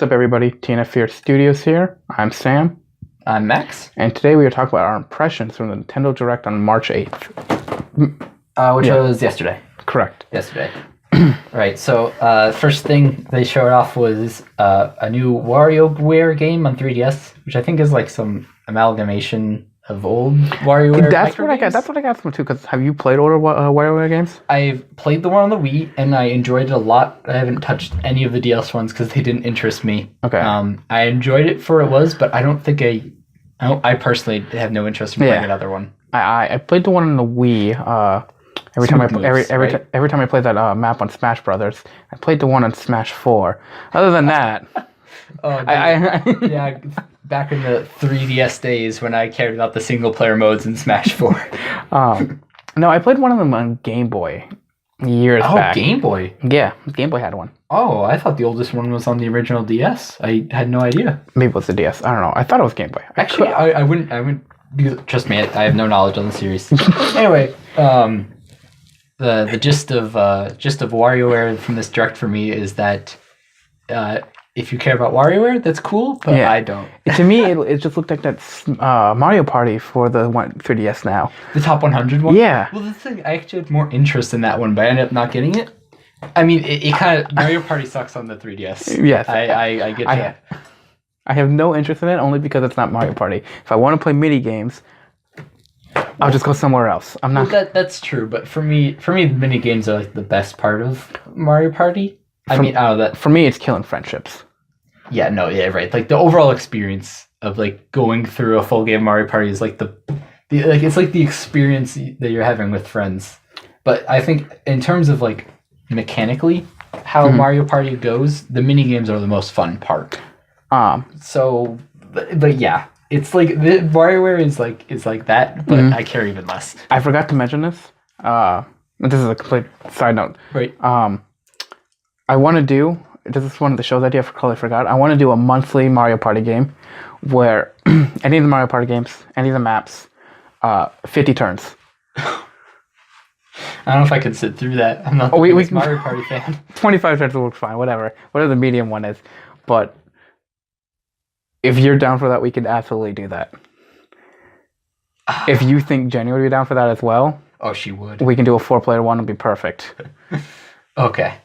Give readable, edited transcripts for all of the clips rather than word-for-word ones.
What's up, everybody? FeaR Studios here. I'm Sam, I'm Max. and today we are talking about our impressions from the Nintendo Direct on March 8th. Which was yesterday. Correct. Yesterday. Right, so first thing they showed off was a new WarioWare game on 3DS, which I think is like some amalgamation of old WarioWare. That's what I got from it too. Because have you played older WarioWare games? I've played the one on the Wii, and I enjoyed it a lot. I haven't touched any of the DS ones because they didn't interest me. Okay. I enjoyed it for what it was, but I don't think I personally have no interest in playing another one. I played the one on the Wii. Every time I played that map on Smash Brothers, I played the one on Smash 4. Other than that, yeah, back in the 3DS days when I cared about the single player modes in Smash 4. No, I played one of them on Game Boy years back. Oh, Game Boy? Yeah, Game Boy had one. Oh, I thought the oldest one was on the original DS. I had no idea. Maybe it was the DS. I don't know. I thought it was Game Boy. Actually, I wouldn't. Trust me, I have no knowledge on the series. Anyway, the gist of WarioWare from this direct for me is that if you care about WarioWare, that's cool, but I don't. To me, it just looked like that Mario Party for the 3DS now. The top 100 one? Yeah. Well, the thing, I actually had more interest in that one, but I ended up not getting it. I mean, it kind of... Mario Party sucks on the 3DS. Yes. I get that. I have no interest in it only because it's not Mario Party. If I want to play mini games, I'll just go somewhere else. I'm not. Well, that's true, but for me, mini games are like the best part of Mario Party. For me, it's killing friendships. Yeah, no, yeah, right. Like the overall experience of like going through a full game of Mario Party is like it's like the experience that you're having with friends. But I think in terms of like mechanically how Mario Party goes, the mini games are the most fun part. So, but yeah, it's like the WarioWare is like that, but I care even less. I forgot to mention this. This is a complete side note. Right. I want to do. This is one of the shows idea. I totally forgot. I want to do a monthly Mario Party game, where any of the Mario Party games, any of the maps, 50 turns. I don't know if I could sit through that. I'm not the biggest Mario Party fan. 25 turns will work fine. Whatever the medium one is, but. If you're down for that, we can absolutely do that. If you think Jenny would be down for that as well... Oh, she would. We can do a 4-player one. It'll be perfect. Okay.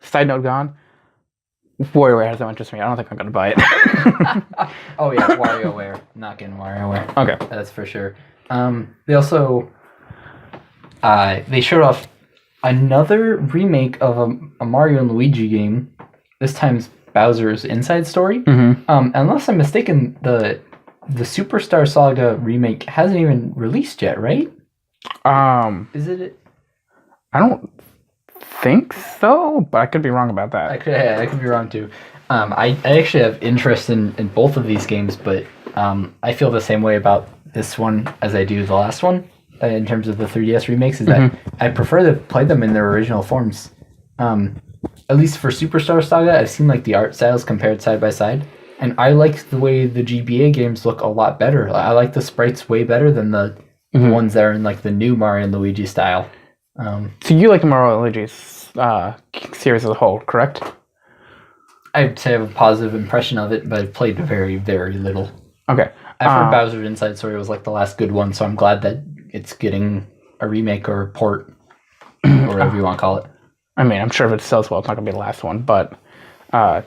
Side note gone. WarioWare has no interest in me. I don't think I'm going to buy it. Oh, yeah. WarioWare. Not getting WarioWare. Okay. That's for sure. They also... they showed off another remake of a Mario and Luigi game. This time's Bowser's Inside Story. Unless I'm mistaken, the Superstar Saga remake hasn't even released yet, right? Is it? I don't think so, but I could be wrong about that. I could be wrong too. I actually have interest in both of these games, but I feel the same way about this one as I do the last one in terms of the 3DS remakes. Is that I prefer to play them in their original forms. At least for Superstar Saga, I've seen like the art styles compared side by side, and I like the way the GBA games look a lot better. I like the sprites way better than the ones that are in like the new Mario and Luigi style. So you like the Mario and Luigi series as a whole, correct? I'd say I have a positive impression of it, but I've played very, very little. Okay. I've heard Bowser's Inside Story was like the last good one, so I'm glad that it's getting a remake or a port, or whatever you want to call it. I mean, I'm sure if it sells well, it's not going to be the last one, but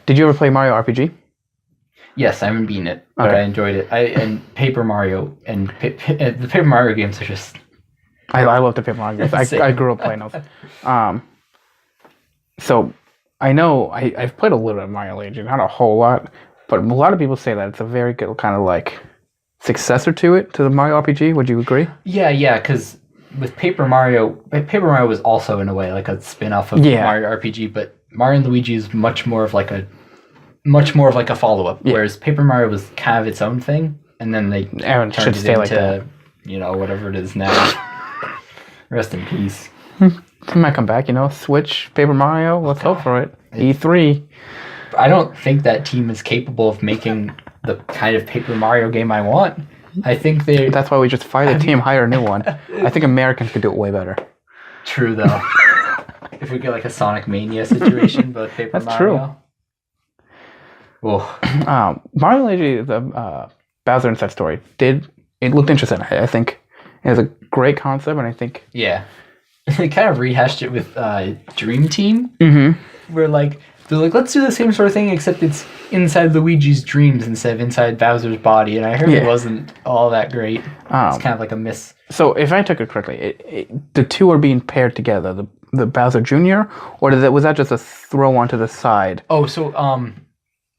did you ever play Mario RPG? Yes, I haven't beaten it, but I enjoyed it. And Paper Mario, and the Paper Mario games are just... I love the Paper Mario games. I grew up playing those. So, I know, I've played a little bit of Mario Luigi, not a whole lot, but a lot of people say that it's a very good kind of like successor to the Mario RPG. Would you agree? Yeah, because... with Paper Mario was also in a way like a spin-off of Mario RPG, but Mario and Luigi is much more of like a follow-up, whereas Paper Mario was kind of its own thing, and then they turned it into like that. Whatever it is now. Rest in peace. It might come back, Switch, Paper Mario, let's hope for it. E3. I don't think that team is capable of making the kind of Paper Mario game I want. I think that's why we just fire the team, hire a new one. I think Americans could do it way better. True, though. If we get like a Sonic Mania situation, but Paper Mario. That's true. Oh, Mario and Luigi, the Bowser Inside Story, it looked interesting. I think it was a great concept, and I think yeah. They kind of rehashed it with Dream Team, where they're like, let's do the same sort of thing, except it's inside Luigi's dreams instead of inside Bowser's body. And I heard it wasn't all that great. It's kind of like a miss. So if I took it correctly, the two are being paired together, the Bowser Jr., or was that just a throw onto the side? Oh, so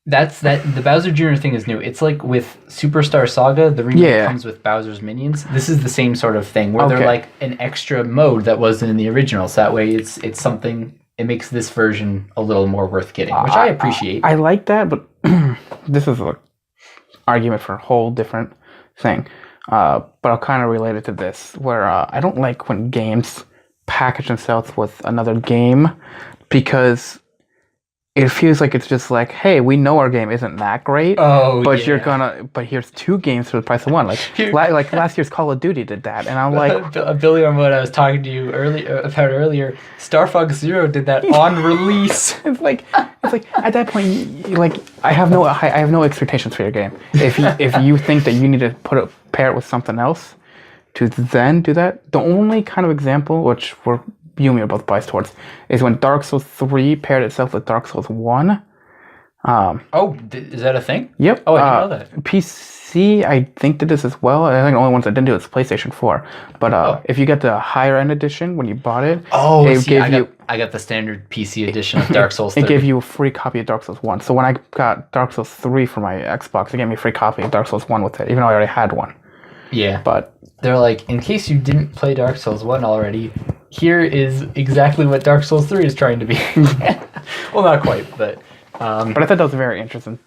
the Bowser Jr. thing is new. It's like with Superstar Saga, the remake comes with Bowser's minions. This is the same sort of thing where they're like an extra mode that wasn't in the original. So that way it's something, it makes this version a little more worth getting, which I appreciate. I like that, but this is an argument for a whole different thing. But I'll kind of relate it to this, where I don't like when games package themselves with another game, because it feels like it's just like, hey, we know our game isn't that great, but here's two games for the price of one. Like last year's Call of Duty did that, and I'm like, Billy, on what I was talking to you earlier, Star Fox Zero did that on release. It's like at that point, I have no expectations for your game. If you think that you need to pair it with something else to then do that, the only kind of example which you and me are both biased towards is when Dark Souls 3 paired itself with Dark Souls 1. Is that a thing? Yep. Oh, I didn't know that. PC, I think, did this as well. I think the only ones that didn't do it is PlayStation 4. But if you get the higher end edition when you bought it, I got the standard PC edition of Dark Souls 3. It gave you a free copy of Dark Souls 1. So when I got Dark Souls 3 for my Xbox, it gave me a free copy of Dark Souls 1 with it, even though I already had one. Yeah. But they're like, in case you didn't play Dark Souls 1 already, here is exactly what Dark Souls 3 is trying to be. Well, not quite, but... But I thought that was a very interesting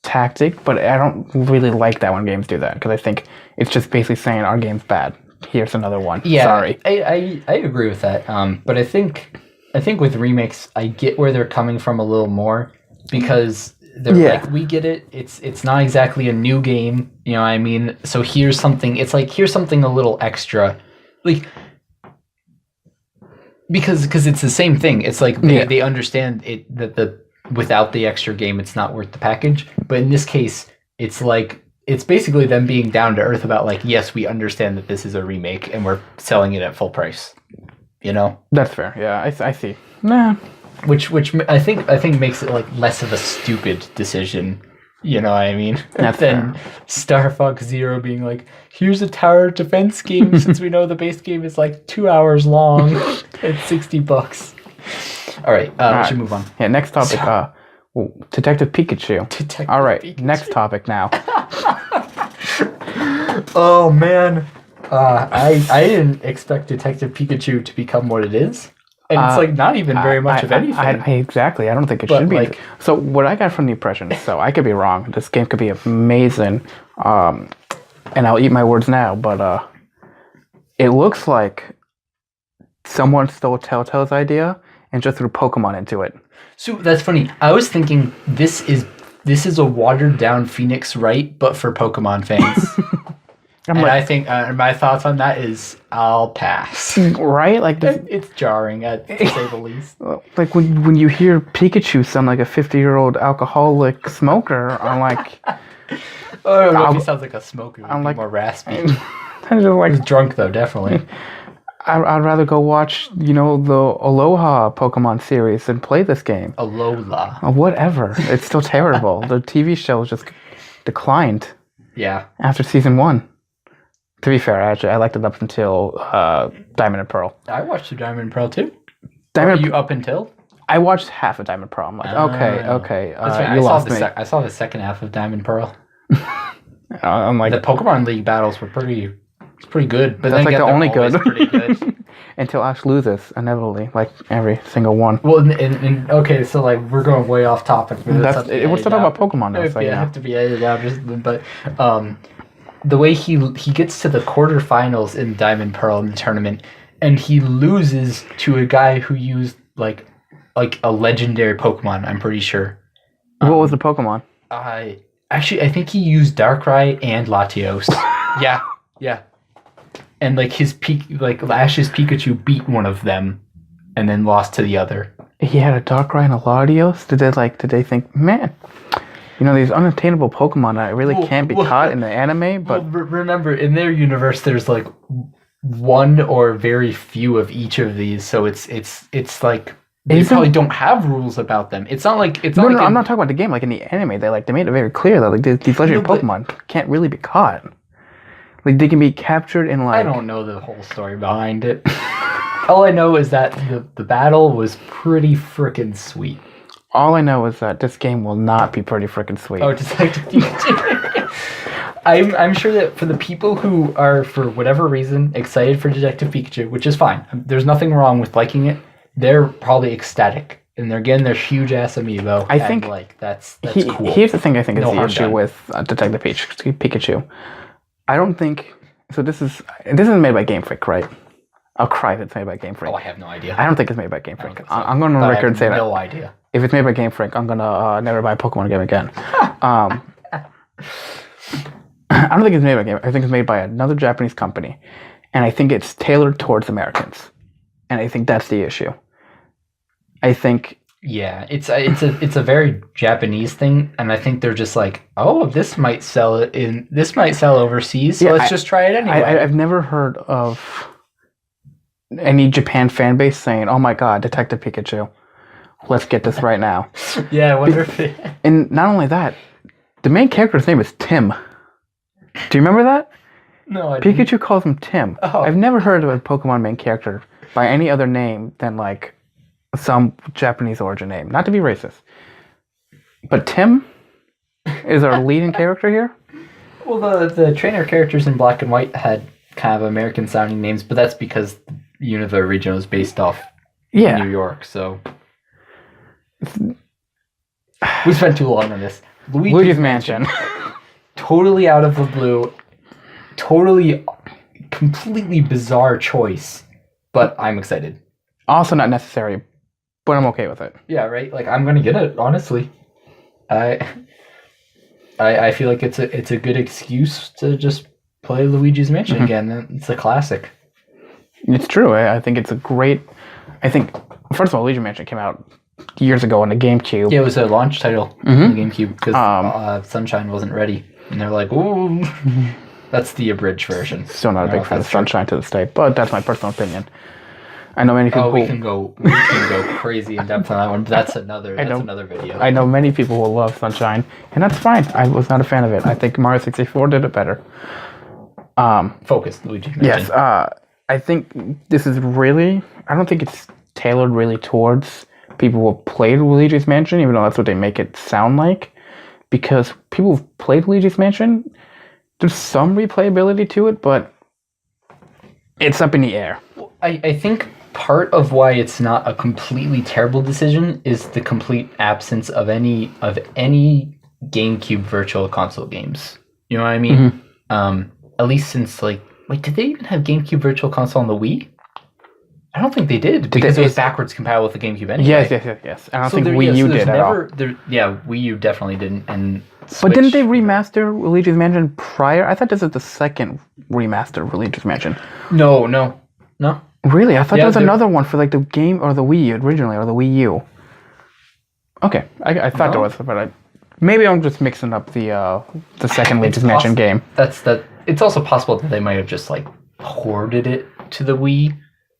tactic, but I don't really like that when games do that, because I think it's just basically saying our game's bad. Here's another one. Yeah, sorry. I agree with that. But I think with remakes, I get where they're coming from a little more, because they're like, we get it. It's not exactly a new game, you know what I mean? So here's something. It's like, here's something a little extra, like, because it's the same thing. It's like they understand it that without the extra game, it's not worth the package. But in this case, it's like, it's basically them being down to earth about like, yes, we understand that this is a remake and we're selling it at full price. You know? That's fair. Yeah, I see. Nah. Which I think makes it like less of a stupid decision. You know what I mean? Than Star Fox Zero being like, here's a tower defense game since we know the base game is like 2 hours long at $60. All right, we should move on. Yeah, next topic. Detective Pikachu. All right, Pikachu. Next topic now. Oh man, I didn't expect Detective Pikachu to become what it is. And it's like not even very much of anything. Exactly. I don't think it should be. Like, so what I got from the impression, so I could be wrong. This game could be amazing. And I'll eat my words now, but it looks like someone stole Telltale's idea and just threw Pokemon into it. So that's funny. I was thinking this is a watered down Phoenix Wright, but for Pokemon fans. I think my thoughts on that is I'll pass. Right? Like it's jarring, to say the least. Like when you hear Pikachu sound like a 50-year-old alcoholic smoker, I'm like... I don't know if he sounds like a smoker. I'm like more raspy. He's drunk though, definitely. I'd rather go watch, the Aloha Pokemon series than play this game. Alola. Whatever. It's still terrible. The TV show just declined. Yeah. After season 1. To be fair, actually, I liked it up until Diamond and Pearl. I watched the Diamond and Pearl too. You up until? I watched half of Diamond and Pearl. I'm like, okay. You lost me. I saw the second half of Diamond and Pearl. I'm like, the Pokemon League battles were pretty good. But that's then like the only good. Pretty good. Until Ash loses, inevitably, like every single one. Well, and okay, so like we're going way off topic. We're still talking about Pokemon now. So, have to be edited out. But the way he gets to the quarterfinals in Diamond Pearl in the tournament, and he loses to a guy who used like a legendary Pokemon. I'm pretty sure. What was the Pokemon? I think he used Darkrai and Latios. Yeah. And like Ash's Pikachu beat one of them, and then lost to the other. He had a Darkrai and a Latios. Did they think, man, these unattainable Pokemon that really can't be caught in the anime, but remember, in their universe, there's like one or very few of each of these, so it's like they probably don't have rules about them. It's not like no, I'm not talking about the game. Like in the anime, they made it very clear that like these legendary Pokemon can't really be caught. Like they can be captured in like. I don't know the whole story behind it. All I know is that the battle was pretty freaking sweet. All I know is that this game will not be pretty freaking sweet. Oh, Detective Pikachu. I'm sure that for the people who are, for whatever reason, excited for Detective Pikachu, which is fine. There's nothing wrong with liking it. They're probably ecstatic. And they're getting their huge-ass amiibo. I think like, that's cool. Here's the thing I think is No the harm issue done. with Detective Pikachu. I don't think... So this is made by Game Freak, right? I'll cry if it's made by Game Freak. Oh, I have no idea. I don't think it's made by Game Freak. think so. I'm going on record and say that. No idea. If it's made by Game Freak, I'm going to never buy a Pokemon game again. I don't think it's made by Game. I think it's made by another Japanese company, and I think it's tailored towards Americans, and I think that's the issue. I think. Yeah, it's a very Japanese thing, and I think they're just like, oh, this might sell overseas, so let's just try it anyway. I've never heard of any Japan fan base saying, "Oh my God, Detective Pikachu, let's get this right now." Yeah, I wonder if it... And not only that, the main character's name is Tim. Do you remember that? No, I didn't. Pikachu calls him Tim. Oh. I've never heard of a Pokemon main character by any other name than like some Japanese origin name. Not to be racist, but Tim is our leading character here. Well, the trainer characters in Black and White had kind of American sounding names, but that's because Unova region was based off New York, so we spent too long on this. Luigi's Mansion. Totally out of the blue, completely bizarre choice, but I'm excited. Also not necessary, but I'm okay with it. Yeah, right. Like I'm gonna get it. Honestly, I feel like it's a good excuse to just play Luigi's Mansion again. It's a classic. It's true. I think it's a great. I think first of all, Luigi's Mansion came out years ago on the GameCube. Yeah, it was a launch title on the GameCube because Sunshine wasn't ready, and they're like, "Ooh." That's the abridged version. Still not a big fan of Sunshine to this day, but that's my personal opinion. I know many people. We can go crazy in depth on that one, but that's another video. I know many people who love Sunshine, and that's fine. I was not a fan of it. I think Mario 64 did it better. Focus, Luigi. Yes. I think this is really. I don't think it's tailored really towards people who have played Luigi's Mansion, even though that's what they make it sound like. Because people who've played Luigi's Mansion, there's some replayability to it, but it's up in the air. I think part of why it's not a completely terrible decision is the complete absence of any GameCube Virtual Console games. You know what I mean? Mm-hmm. At least since did they even have GameCube Virtual Console on the Wii? I don't think they did because it was backwards compatible with the GameCube anyway. Yes. I don't think Wii U did at all. Wii U definitely didn't. And Switch, but didn't they remaster Luigi's Mansion prior? I thought this is the second remaster of Luigi's Mansion. No. Really? I thought there was another one for the game or the Wii U originally, or the Wii U. Okay, I thought there was, but maybe I'm just mixing up the second Luigi's Mansion game. It's also possible that they might have just ported it to the Wii,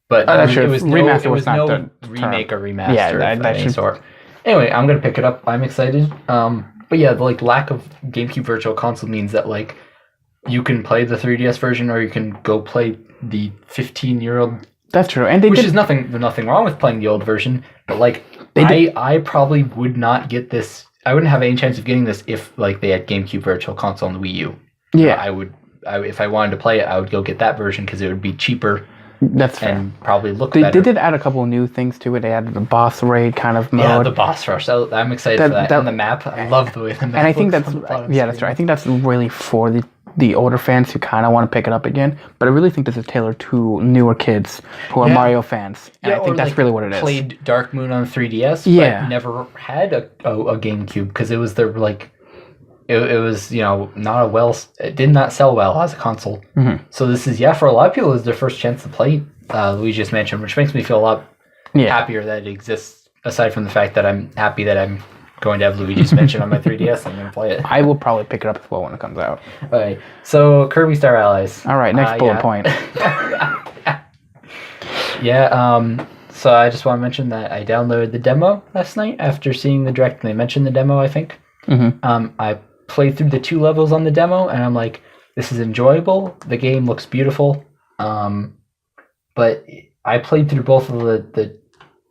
but it was remaster. It was not no the remake term. or remaster. Yeah, that should. Sort. Anyway, I'm gonna pick it up. I'm excited. But yeah, the lack of GameCube Virtual Console means that you can play the 3DS version, or you can go play the 15-year-old. That's true, and which is nothing wrong with playing the old version, but I probably would not get this. I wouldn't have any chance of getting this if they had GameCube Virtual Console on the Wii U. Yeah, I would. If I wanted to play it, I would go get that version because it would be cheaper. That's fair. And probably look better. They did add a couple of new things to it. They added the boss raid kind of mode. Yeah, the boss rush. I'm excited for that. And the map. I love the way the map. And I think looks that's true. I think that's really for the older fans who kind of want to pick it up again. But I really think this is tailored to newer kids who are Mario fans. And I think that's really what it is. Played Dark Moon on 3DS, but never had a GameCube because it was their it was not it did not sell well as a console. Mm-hmm. So this is for a lot of people is their first chance to play Luigi's Mansion, which makes me feel a lot happier that it exists. Aside from the fact that I'm happy that I'm going to have Luigi's Mansion on my 3DS. I'm going to play it. I will probably pick it up as well when it comes out. All right. So Kirby Star Allies. All right, next bullet point. Yeah. So I just want to mention that I downloaded the demo last night after seeing the direct. They mentioned the demo, I think. I played through the 2 levels on the demo, and I'm like, this is enjoyable. The game looks beautiful. But I played through both of the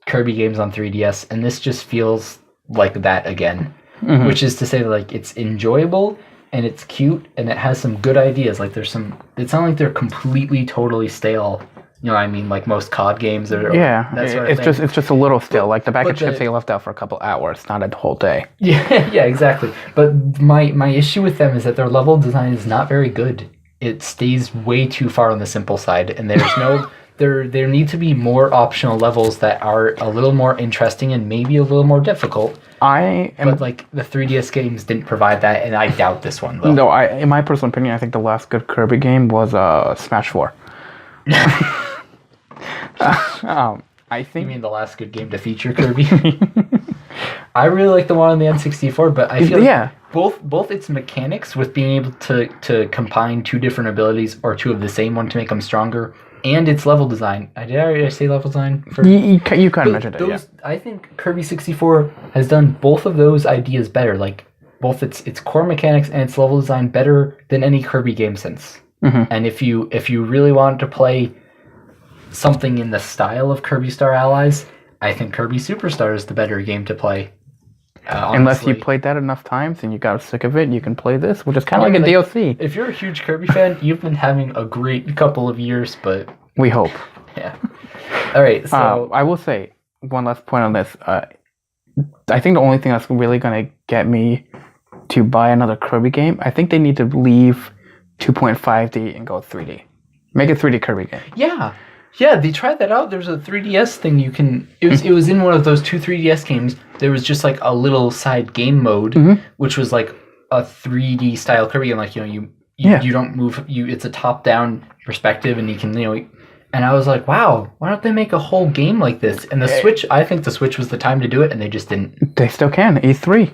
Kirby games on 3DS, and this just feels like that again. Which is to say, like, it's enjoyable and it's cute and it has some good ideas. Like, there's some. It's not like they're completely, totally stale. You know what I mean? Like most COD games are. Yeah, that sort of thing. it's just a little still. Like the bag of chips they left out for a couple hours, not a whole day. Yeah, exactly. But my issue with them is that their level design is not very good. It stays way too far on the simple side, and there's no. There need to be more optional levels that are a little more interesting and maybe a little more difficult. But like the 3DS games didn't provide that, and I doubt this one will. No, in my personal opinion, I think the last good Kirby game was Smash 4. I think. You mean the last good game to feature Kirby? I really like the one on the N64, but I feel like both its mechanics with being able to combine 2 different abilities or 2 of the same one to make them stronger, and its level design. Did I already say level design? You kind of mentioned it, yeah. I think Kirby 64 has done both of those ideas better, like both its core mechanics and its level design better than any Kirby game since. And if you really wanted to play something in the style of Kirby Star Allies, I think Kirby Superstar is the better game to play. Unless you played that enough times and you got sick of it, you can play this, which is kind of like a DLC. If you're a huge Kirby fan, you've been having a great couple of years, but... We hope. Yeah. All right, so... I will say, one last point on this. I think the only thing that's really going to get me to buy another Kirby game, I think they need to leave 2.5D and go 3D. Make a 3D Kirby game. Yeah, they tried that out. There's a 3DS thing you can... It was in one of those 2 3DS games. There was just like a little side game mode, which was like a 3D style Kirby. And like, you don't move... It's a top-down perspective, and you can, And I was like, wow, why don't they make a whole game like this? And the Switch, I think the Switch was the time to do it, and they just didn't. They still can. E3.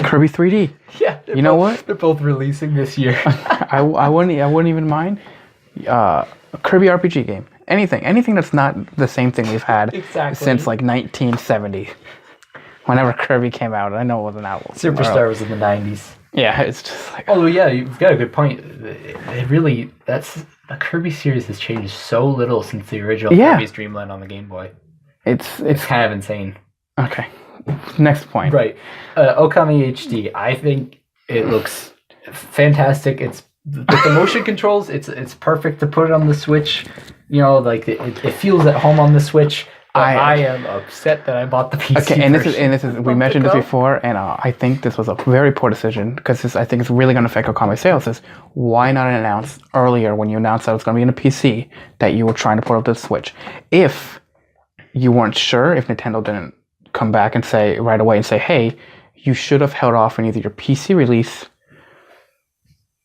Kirby 3D. Yeah. You know what? They're both releasing this year. I wouldn't even mind a Kirby RPG game. Anything that's not the same thing we've had since like 1970. Whenever Kirby came out, I know it wasn't out. Superstar was in the 90s. Yeah, it's just like... Although, yeah, you've got a good point. The Kirby series has changed so little since the original Kirby's Dream Land on the Game Boy. It's kind of insane. Okay, next point. Right. Okami HD. I think it looks fantastic. It's with the motion controls. It's perfect to put it on the Switch. Like it feels at home on the Switch. I am upset that I bought the PC. Okay, and this is we mentioned this before, and I think this was a very poor decision because I think it's really going to affect Okami sales. Is why not announce earlier when you announced that it was going to be in a PC that you were trying to put up the Switch? If you weren't sure, if Nintendo didn't come back and say right away and say, hey, you should have held off on either your PC release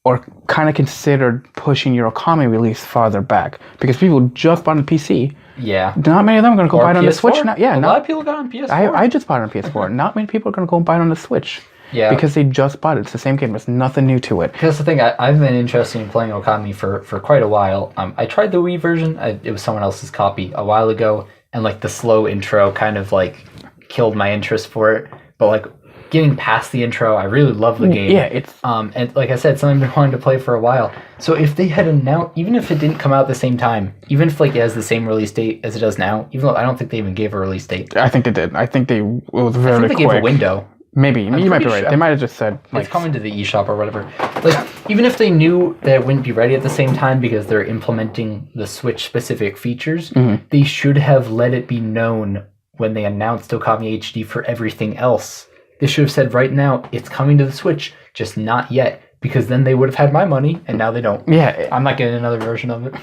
or kind of considered pushing your Okami release farther back because people just bought a PC. Yeah. Not many of them are going to go buy it on the Switch now. Yeah, a lot of people got on PS4. I just bought it on PS4. Not many people are going to go and buy it on the Switch. Yeah. Because they just bought it. It's the same game. There's nothing new to it. That's the thing. I've been interested in playing Okami for quite a while. I tried the Wii version. It was someone else's copy a while ago. And like the slow intro kind of like killed my interest for it. But like getting past the intro, I really love the game. Yeah, it's... and like I said, something I've been wanting to play for a while. So if they had announced, even if it didn't come out at the same time, even if like it has the same release date as it does now, even though I don't think they even gave a release date. I think they did. I think it was very quick. They gave a window. Maybe. You might be right. They might have just said... Like, it's coming to the eShop or whatever. Like, even if they knew that it wouldn't be ready at the same time because they're implementing the Switch-specific features, they should have let it be known when they announced Okami HD for everything else. They should have said right now, it's coming to the Switch, just not yet. Because then they would have had my money, and now they don't. Yeah. I'm not getting another version of it.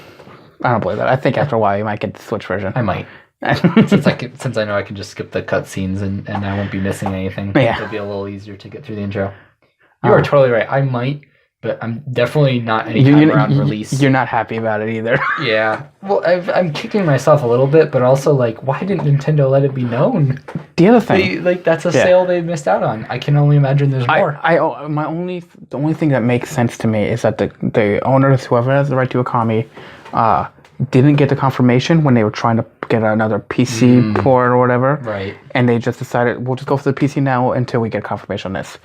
I don't believe that. I think after a while you might get the Switch version. I might. since I know I can just skip the cutscenes and I won't be missing anything. Yeah. It'll be a little easier to get through the intro. You are totally right. I might but I'm definitely not anytime around release. You're not happy about it either. Yeah. Well, I'm kicking myself a little bit, but also like, why didn't Nintendo let it be known? The other thing, That's a sale they missed out on. I can only imagine there's more. The only thing that makes sense to me is that the owners, whoever has the right to Okami, didn't get the confirmation when they were trying to get another PC port or whatever. Right. And they just decided, we'll just go for the PC now until we get confirmation on this.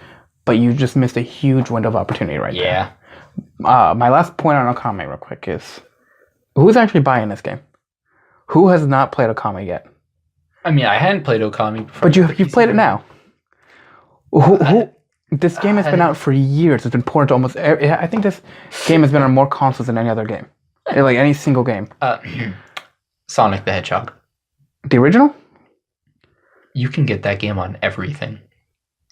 But you just missed a huge window of opportunity there. Yeah. My last point on Okami real quick is, who's actually buying this game? Who has not played Okami yet? I mean, I hadn't played Okami before. But you've played it now. This game has been out for years. It's been ported to almost I think this game has been on more consoles than any other game. Like any single game. Sonic the Hedgehog. The original? You can get that game on everything.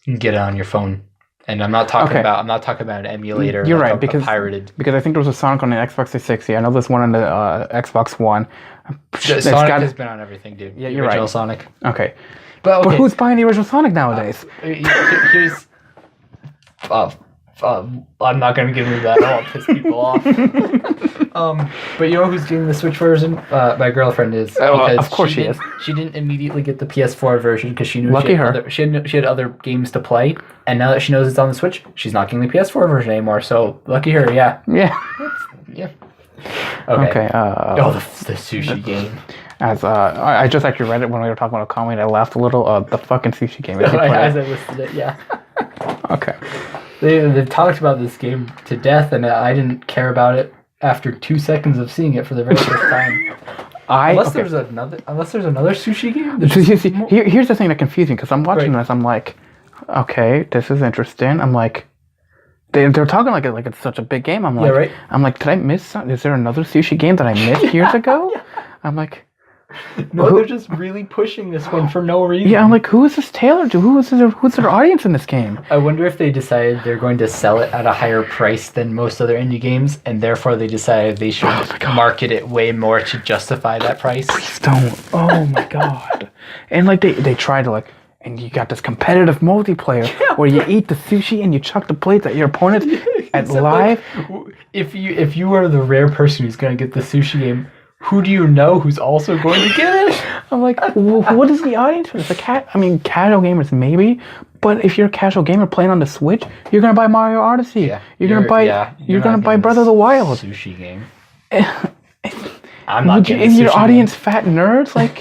You can get it on your phone. And I'm not talking about an emulator. You're like right, because pirated. Because I think there was a Sonic on the Xbox 360. I know there's one on the Xbox One. Sonic has been on everything, dude. Yeah, you're right. Sonic. Okay. But who's buying the original Sonic nowadays? Here's I'm not gonna give you that. I'll piss people off. But you know who's getting the Switch version? My girlfriend is. Of course she is. She didn't immediately get the PS4 version because she knew she had other games to play, and now that she knows it's on the Switch, she's not getting the PS4 version anymore. So lucky her, yeah. Yeah. Yeah. Okay. The sushi game. As I just actually read it when we were talking about Okami, and I laughed a little. The fucking sushi game. As I listed it, yeah. Okay. They've talked about this game to death, and I didn't care about it after 2 seconds of seeing it for the very first time. Unless there's another sushi game. Here's the thing that confused me, because I'm watching this. I'm like, okay, this is interesting. I'm like, they're talking like it's such a big game. I'm like, I'm like, did I miss something? Is there another sushi game that I missed years ago? Yeah. I'm like. No, they're just really pushing this one for no reason. Yeah, I'm like, who is this tailored to? Who's their audience in this game? I wonder if they decided they're going to sell it at a higher price than most other indie games, and therefore they decided they should market it way more to justify that price. Please don't. Oh my god. And like they try to like, and you got this competitive multiplayer where you eat the sushi and you chuck the plates at your opponents at live. Like, if you are the rare person who's going to get the sushi game, who do you know who's also going to get it? I'm like, what is the audience for this? Casual gamers maybe, but if you're a casual gamer playing on the Switch, you're gonna buy Mario Odyssey. Yeah, you're gonna buy Breath of the Wild. Sushi game. I'm not getting your audience fat nerds? Like,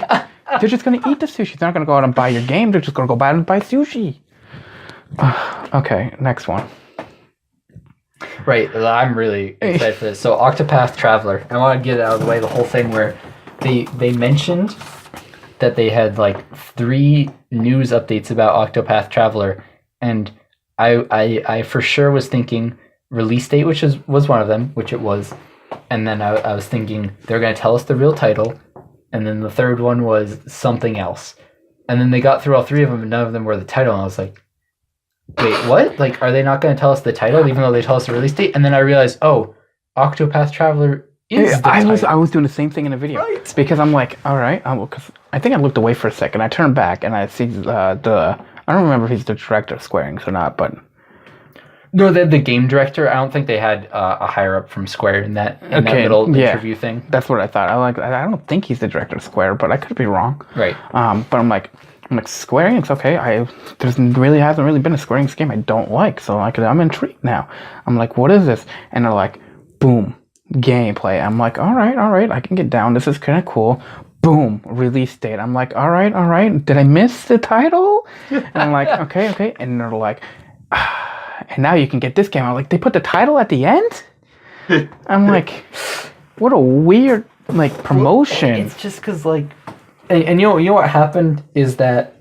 they're just gonna eat the sushi. They're not gonna go out and buy your game. They're just gonna go out and buy sushi. Okay, next one. Right, I'm really excited for this. So, Octopath Traveler. I want to get out of the way the whole thing where they mentioned that they had like 3 news updates about Octopath Traveler, and I for sure was thinking release date, which was one of them, which it was, and then I was thinking they're going to tell us the real title, and then the third one was something else, and then they got through all 3 of them, and none of them were the title, and I was like, wait, what? Like, are they not going to tell us the title, even though they tell us the release date? And then I realized, Octopath Traveler is the title. I was doing the same thing in the video. Right. Because I'm like, all right, because I think I looked away for a second. I turned back, and I see I don't remember if he's the director of Square Enix or not, but... No, the game director. I don't think they had a higher-up from Square in that little interview thing. That's what I thought. I don't think he's the director of Square, but I could be wrong. Right. But I'm like, Square Enix, okay, hasn't really been a Square Enix game I don't like, so I'm intrigued now. I'm like, what is this? And they're like, boom, gameplay. I'm like, all right, I can get down. This is kind of cool. Boom, release date. I'm like, all right. Did I miss the title? And I'm like, okay. And they're like, and now you can get this game. I'm like, they put the title at the end? I'm like, what a weird, promotion. It's just because, and you know what happened is that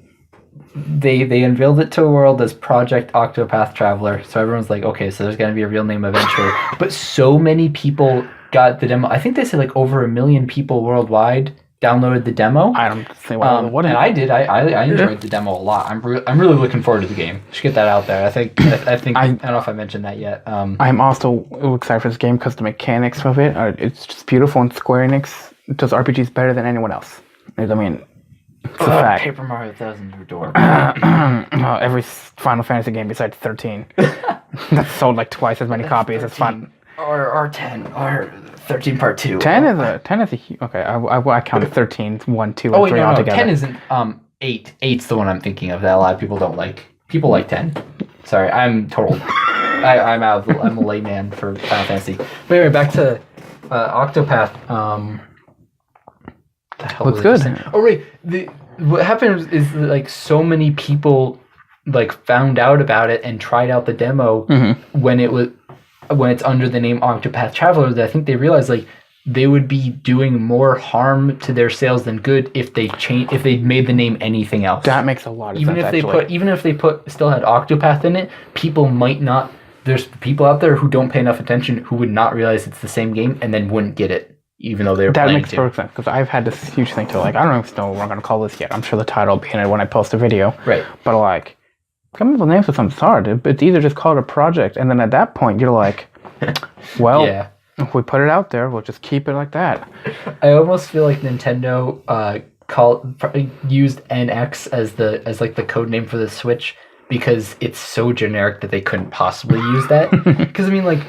they unveiled it to the world as Project Octopath Traveler. So everyone's like, okay, so there's going to be a real name eventually. But so many people got the demo. I think they said over 1 million people worldwide downloaded the demo. I don't think what and I did. I enjoyed the demo a lot. I'm really looking forward to the game. Should get that out there. I think I don't know if I mentioned that yet. I'm also excited for this game because the mechanics of it it's just beautiful, and Square Enix does RPGs better than anyone else. I mean, it's a fact. Paper Mario Thousand Year Door. Every Final Fantasy game besides 13. That's sold like twice as many copies. It's fun. Or 10 or 13 part 2. 10 is a okay. I counted 13, 1, 2, Oh and wait, 3 no, altogether. 10 isn't 8. 8's the one I'm thinking of that a lot of people don't like. People like 10. Sorry, I'm total. I'm out. I'm a layman for Final Fantasy. But anyway, back to Octopath. The hell Looks was I good. just saying? Oh right, what happened is like so many people like found out about it and tried out the demo when it's under the name Octopath Traveler. That I think they realized like they would be doing more harm to their sales than good if they made the name anything else. That makes a lot of sense. Even if they still had Octopath in it, people might not. There's people out there who don't pay enough attention who would not realize it's the same game and then wouldn't get it, even though they were planning to. That makes perfect sense, because I've had this huge thing to like, I don't know what we're going to call this yet. I'm sure the title will be in it when I post a video. Right. But like, come up with names for something hard. It's either just call it a project, and then at that point you're like, well, yeah. If we put it out there, we'll just keep it like that. I almost feel like Nintendo used NX as like the code name for the Switch because it's so generic that they couldn't possibly use that. Because I mean, like,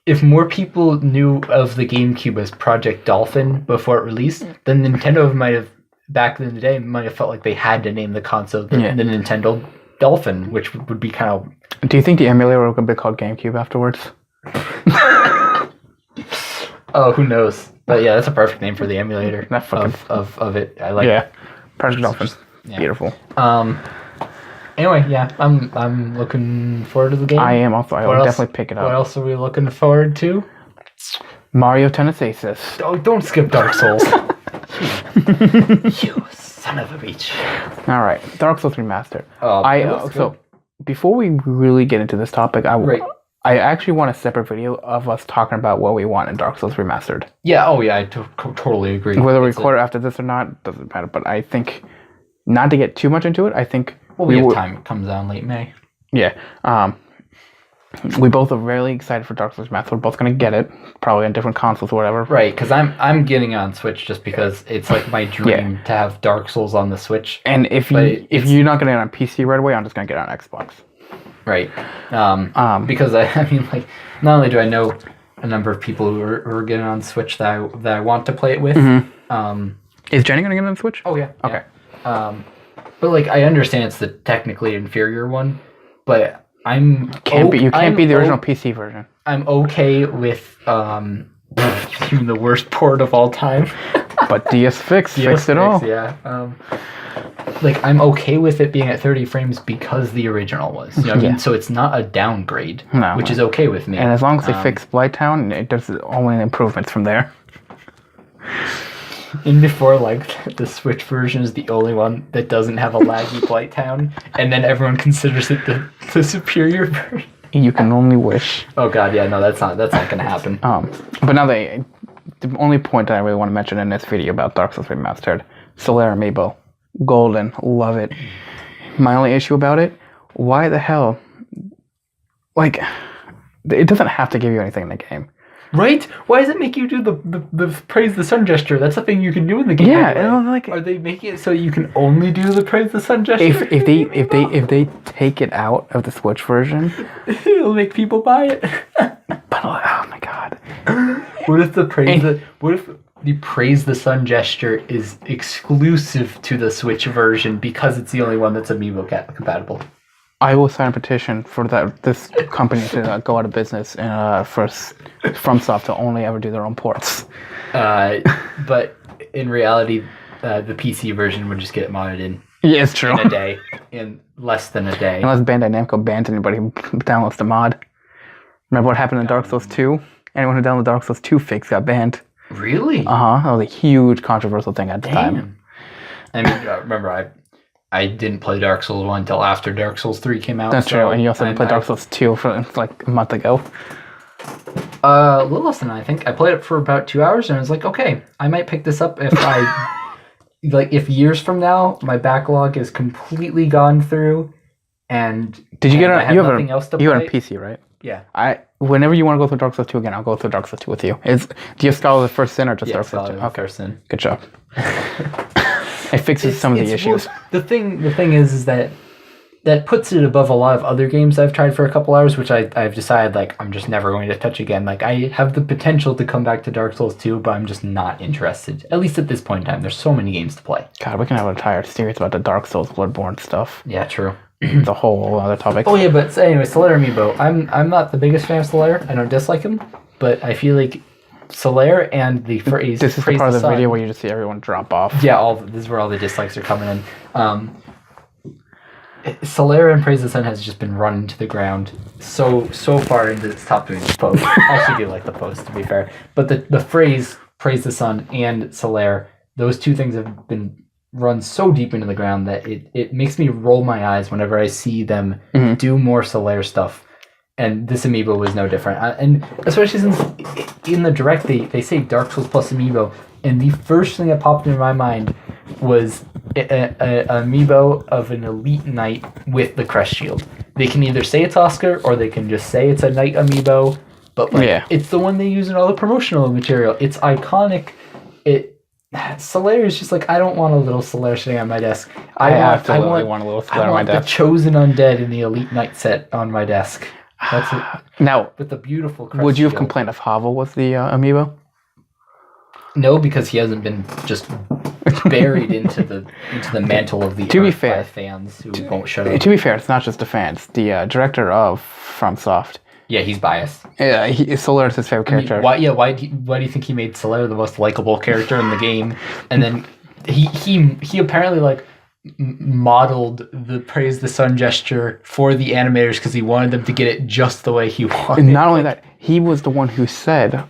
if more people knew of the GameCube as Project Dolphin before it released, then Nintendo might have back in the day might have felt like they had to name the console the Nintendo Dolphin, which would be kind of. Do you think the emulator would be called GameCube afterwards? Oh, who knows? But yeah, that's a perfect name for the emulator of it. I like. Yeah, Project Dolphin. Beautiful. Anyway, yeah, I'm looking forward to the game. I am also. I will definitely pick it up. What else are we looking forward to? Mario Tennis Aces. Oh, don't skip Dark Souls. You son of a bitch. All right, Dark Souls Remastered. So before we really get into this topic, I actually want a separate video of us talking about what we want in Dark Souls Remastered. Yeah, I totally agree. Whether we record it after this or not, doesn't matter. But I think, not to get too much into it, I think... we have time. It comes out in late May. Yeah. We both are really excited for Dark Souls Remastered. We're both going to get it, probably on different consoles or whatever. Right, because I'm getting it on Switch just because it's like my dream to have Dark Souls on the Switch. And if you're not going to get it on PC right away, I'm just going to get it on Xbox. Right. Because I mean, like, not only do I know a number of people who are getting on Switch that I want to play it with. Is Jenny going to get it on Switch? Oh, yeah. Okay. Yeah. But, like, I understand it's the technically inferior one, but you can't be the original PC version. I'm okay with even the worst port of all time. But DS fixed it all. Yeah. Like, I'm okay with it being at 30 frames because the original was. You know what I mean? So it's not a downgrade, which is okay with me. And as long as they fix Blighttown, it does only improvements from there. And before, like, the Switch version is the only one that doesn't have a laggy Blighttown, and then everyone considers it the superior version. You can only wish. Oh god, yeah, no, that's not gonna happen. But now the only point that I really want to mention in this video about Dark Souls Remastered, Solera Amiibo. Golden, love it. My only issue about it, why the hell, like, it doesn't have to give you anything in the game. Right? Why does it make you do the praise the sun gesture? That's a thing you can do in the game. Yeah, anyway. like, are they making it so you can only do the praise the sun gesture? If they take it out of the Switch version, it'll make people buy it. But oh my god, what if the praise the sun gesture is exclusive to the Switch version because it's the only one that's Amiibo compatible? I will sign a petition for this company to go out of business and for FromSoft to only ever do their own ports. But in reality, the PC version would just get modded in. Yeah, it's true. In a day, in less than a day. Unless Bandai Namco bans anybody who downloads the mod. Remember what happened in Dark Souls 2? Anyone who downloaded Dark Souls 2 fakes got banned. Really? That was a huge controversial thing at the time. I mean, remember, I didn't play Dark Souls 1 until after Dark Souls 3 came out. That's true, and you also didn't play Dark Souls 2 for like a month ago. A little less than that, I think. I played it for about 2 hours, and I was like, okay, I might pick this up if if years from now, my backlog is completely gone through, and did you get on? You have a PC, right? Yeah. Whenever you want to go through Dark Souls 2 again, I'll go through Dark Souls 2 with you. Do you have Scholar of the First Sin or just Dark Souls 2? Okay. First Sin. Good job. It fixes some of the issues. The thing is that that puts it above a lot of other games I've tried for a couple hours, which I've decided like I'm just never going to touch again. Like I have the potential to come back to Dark Souls 2, but I'm just not interested. At least at this point in time, there's so many games to play. God, we can have an entire series about the Dark Souls, Bloodborne stuff. Yeah, true. It's a whole other topic. Oh yeah, but anyway, Solaire Amiibo. I'm not the biggest fan of Solaire. I don't dislike him, but I feel like Solaire and the phrase. This is the part of the video where you just see everyone drop off. Yeah, this is where all the dislikes are coming in. Solaire and Praise the Sun has just been run into the ground so far into stop doing this post. I actually do like the post, to be fair. But the phrase Praise the Sun and Solaire, those two things have been run so deep into the ground that it makes me roll my eyes whenever I see them do more Solaire stuff. And this amiibo was no different. And especially since in the direct they say Dark Souls plus amiibo, and the first thing that popped into my mind was a amiibo of an elite knight with the crest shield. They can either say it's Oscar or they can just say it's a knight amiibo, but it's the one they use in all the promotional material. It's iconic. Solaire is just like, I don't want a little Solaire sitting on my desk. I want a little Solaire on my desk. The chosen undead in the elite knight set on my desk. That's it. Now, with the beautiful crest would you have shield. complained if Havel was the amiibo? No, because he hasn't been just buried into the mantle of the earth by fans who won't shut up. To be fair, it's not just the fans. The director of FromSoft. Yeah, he's biased. Yeah, Solaire is his favorite character. Why do you think he made Solaire the most likable character in the game? And then he apparently like modeled the Praise the Sun gesture for the animators because he wanted them to get it just the way he wanted. And not only that, he was the one who said,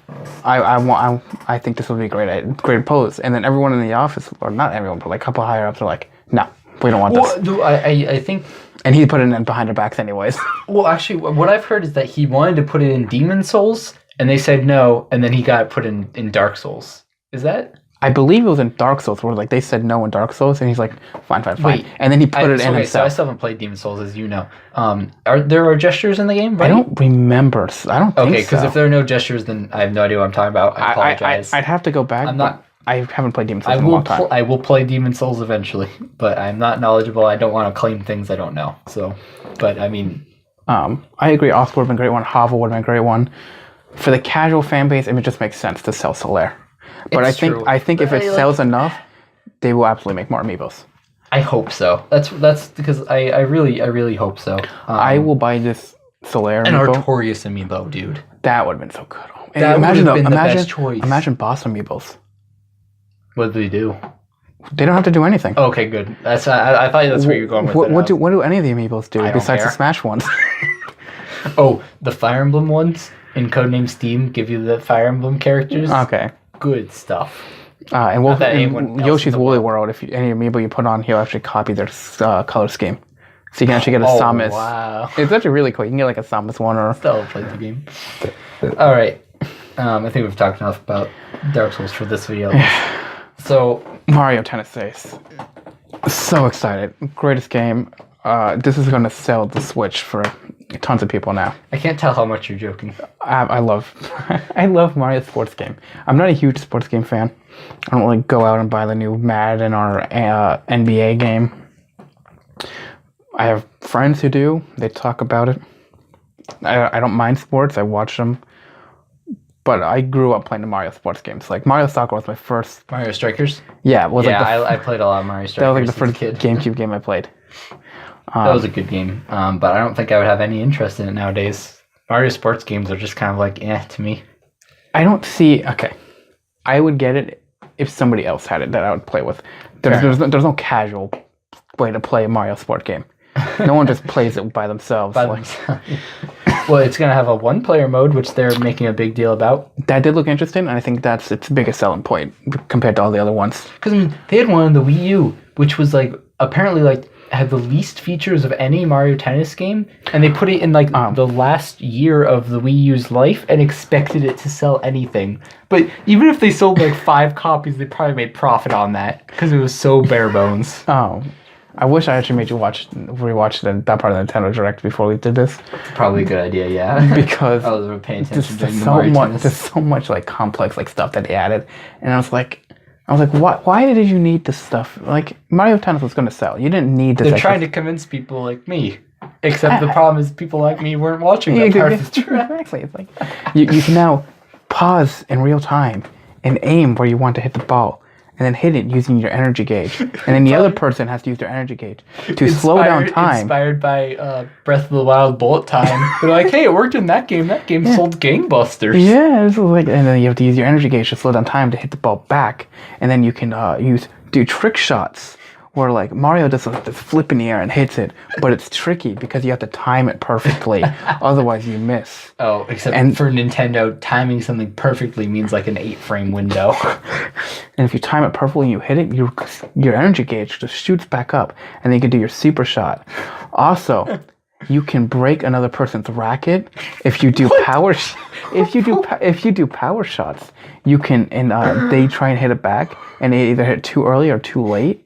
I think this would be a great pose. And then everyone in the office, or not everyone, but like a couple higher ups are like, no, we don't want this. Well, I think... And he put it in behind their backs anyways. Well, actually, what I've heard is that he wanted to put it in Demon Souls, and they said no, and then he got it put in Dark Souls. Is that... I believe it was in Dark Souls where like they said no in Dark Souls, and he's like, fine. Wait, and then he put it in himself. So I still haven't played Demon Souls, as you know. Are there gestures in the game? Right? I don't remember. I don't think so. Okay, because if there are no gestures, then I have no idea what I'm talking about. I apologize. I'd have to go back. I haven't played Demon Souls in a long time. I will play Demon Souls eventually, but I'm not knowledgeable. I don't want to claim things I don't know. So, but I mean... I agree. Oscar would have been a great one. Havel would have been a great one. For the casual fan base, it just makes sense to sell Solaire. But I think if it sells enough, they will absolutely make more amiibos. I hope so. That's because I really hope so. I will buy this Solaire an amiibo. Artorias amiibo, dude. That would have been so good. That would have been the best choice. Imagine boss amiibos. What do they do? They don't have to do anything. Okay, good. I thought that's where you're going with it. What do any of the amiibos do besides the Smash ones? Oh, the Fire Emblem ones in Codename Steam give you the Fire Emblem characters. Okay. Good stuff. And Yoshi's Woolly World, if any amiibo you put on, he'll actually copy their color scheme. So you can actually get a Samus. Wow. It's actually really cool. You can get like a Samus one or... Still play the game. All right. I think we've talked enough about Dark Souls for this video. So... Mario Tennis Ace. So excited. Greatest game. This is going to sell the Switch for tons of people now. I can't tell how much you're joking. I love Mario sports game. I'm not a huge sports game fan. I don't really go out and buy the new Madden or NBA game. I have friends who do. They talk about it. I don't mind sports. I watch them. But I grew up playing the Mario sports games. Like Mario Soccer was my first... Mario Strikers? Yeah. I played a lot of Mario Strikers. That was like the first GameCube game I played. That was a good game, but I don't think I would have any interest in it nowadays. Mario sports games are just kind of like, to me. I don't see... Okay. I would get it if somebody else had it that I would play with. There's no casual way to play a Mario sport game. No one just plays it by themselves. Well, it's going to have a one-player mode, which they're making a big deal about. That did look interesting, and I think that's its biggest selling point compared to all the other ones. Because they had one on the Wii U, which was apparently had the least features of any Mario Tennis game, and they put it in the last year of the Wii U's life and expected it to sell anything. But even if they sold 5 copies, they probably made profit on that because it was so bare bones. Oh, I wish I actually made you rewatch that part of the Nintendo Direct before we did this. Probably a good idea, yeah. Because I was paying attention there's so much complex stuff that they added, and I was like, I was like, why did you need this stuff? Like, Mario Tennis was going to sell. You didn't need this. They're trying to convince people like me. Except the problem is people like me weren't watching that part of the track. Exactly. It's like, you can now pause in real time and aim where you want to hit the ball. And then hit it using your energy gauge. And then the other person has to use their energy gauge to slow down time. Inspired by Breath of the Wild bullet time. They're like, hey, it worked in that game. That game sold gangbusters. Yeah, it's like, and then you have to use your energy gauge to slow down time to hit the ball back. And then you can do trick shots where like Mario does this flip in the air and hits it, but it's tricky because you have to time it perfectly. Otherwise you miss. Oh, except for Nintendo, timing something perfectly means like an 8-frame window. And if you time it perfectly and you hit it, your energy gauge just shoots back up, and then you can do your super shot. Also, you can break another person's racket if you do power. If you do power shots, you can, and they try and hit it back, and they either hit too early or too late.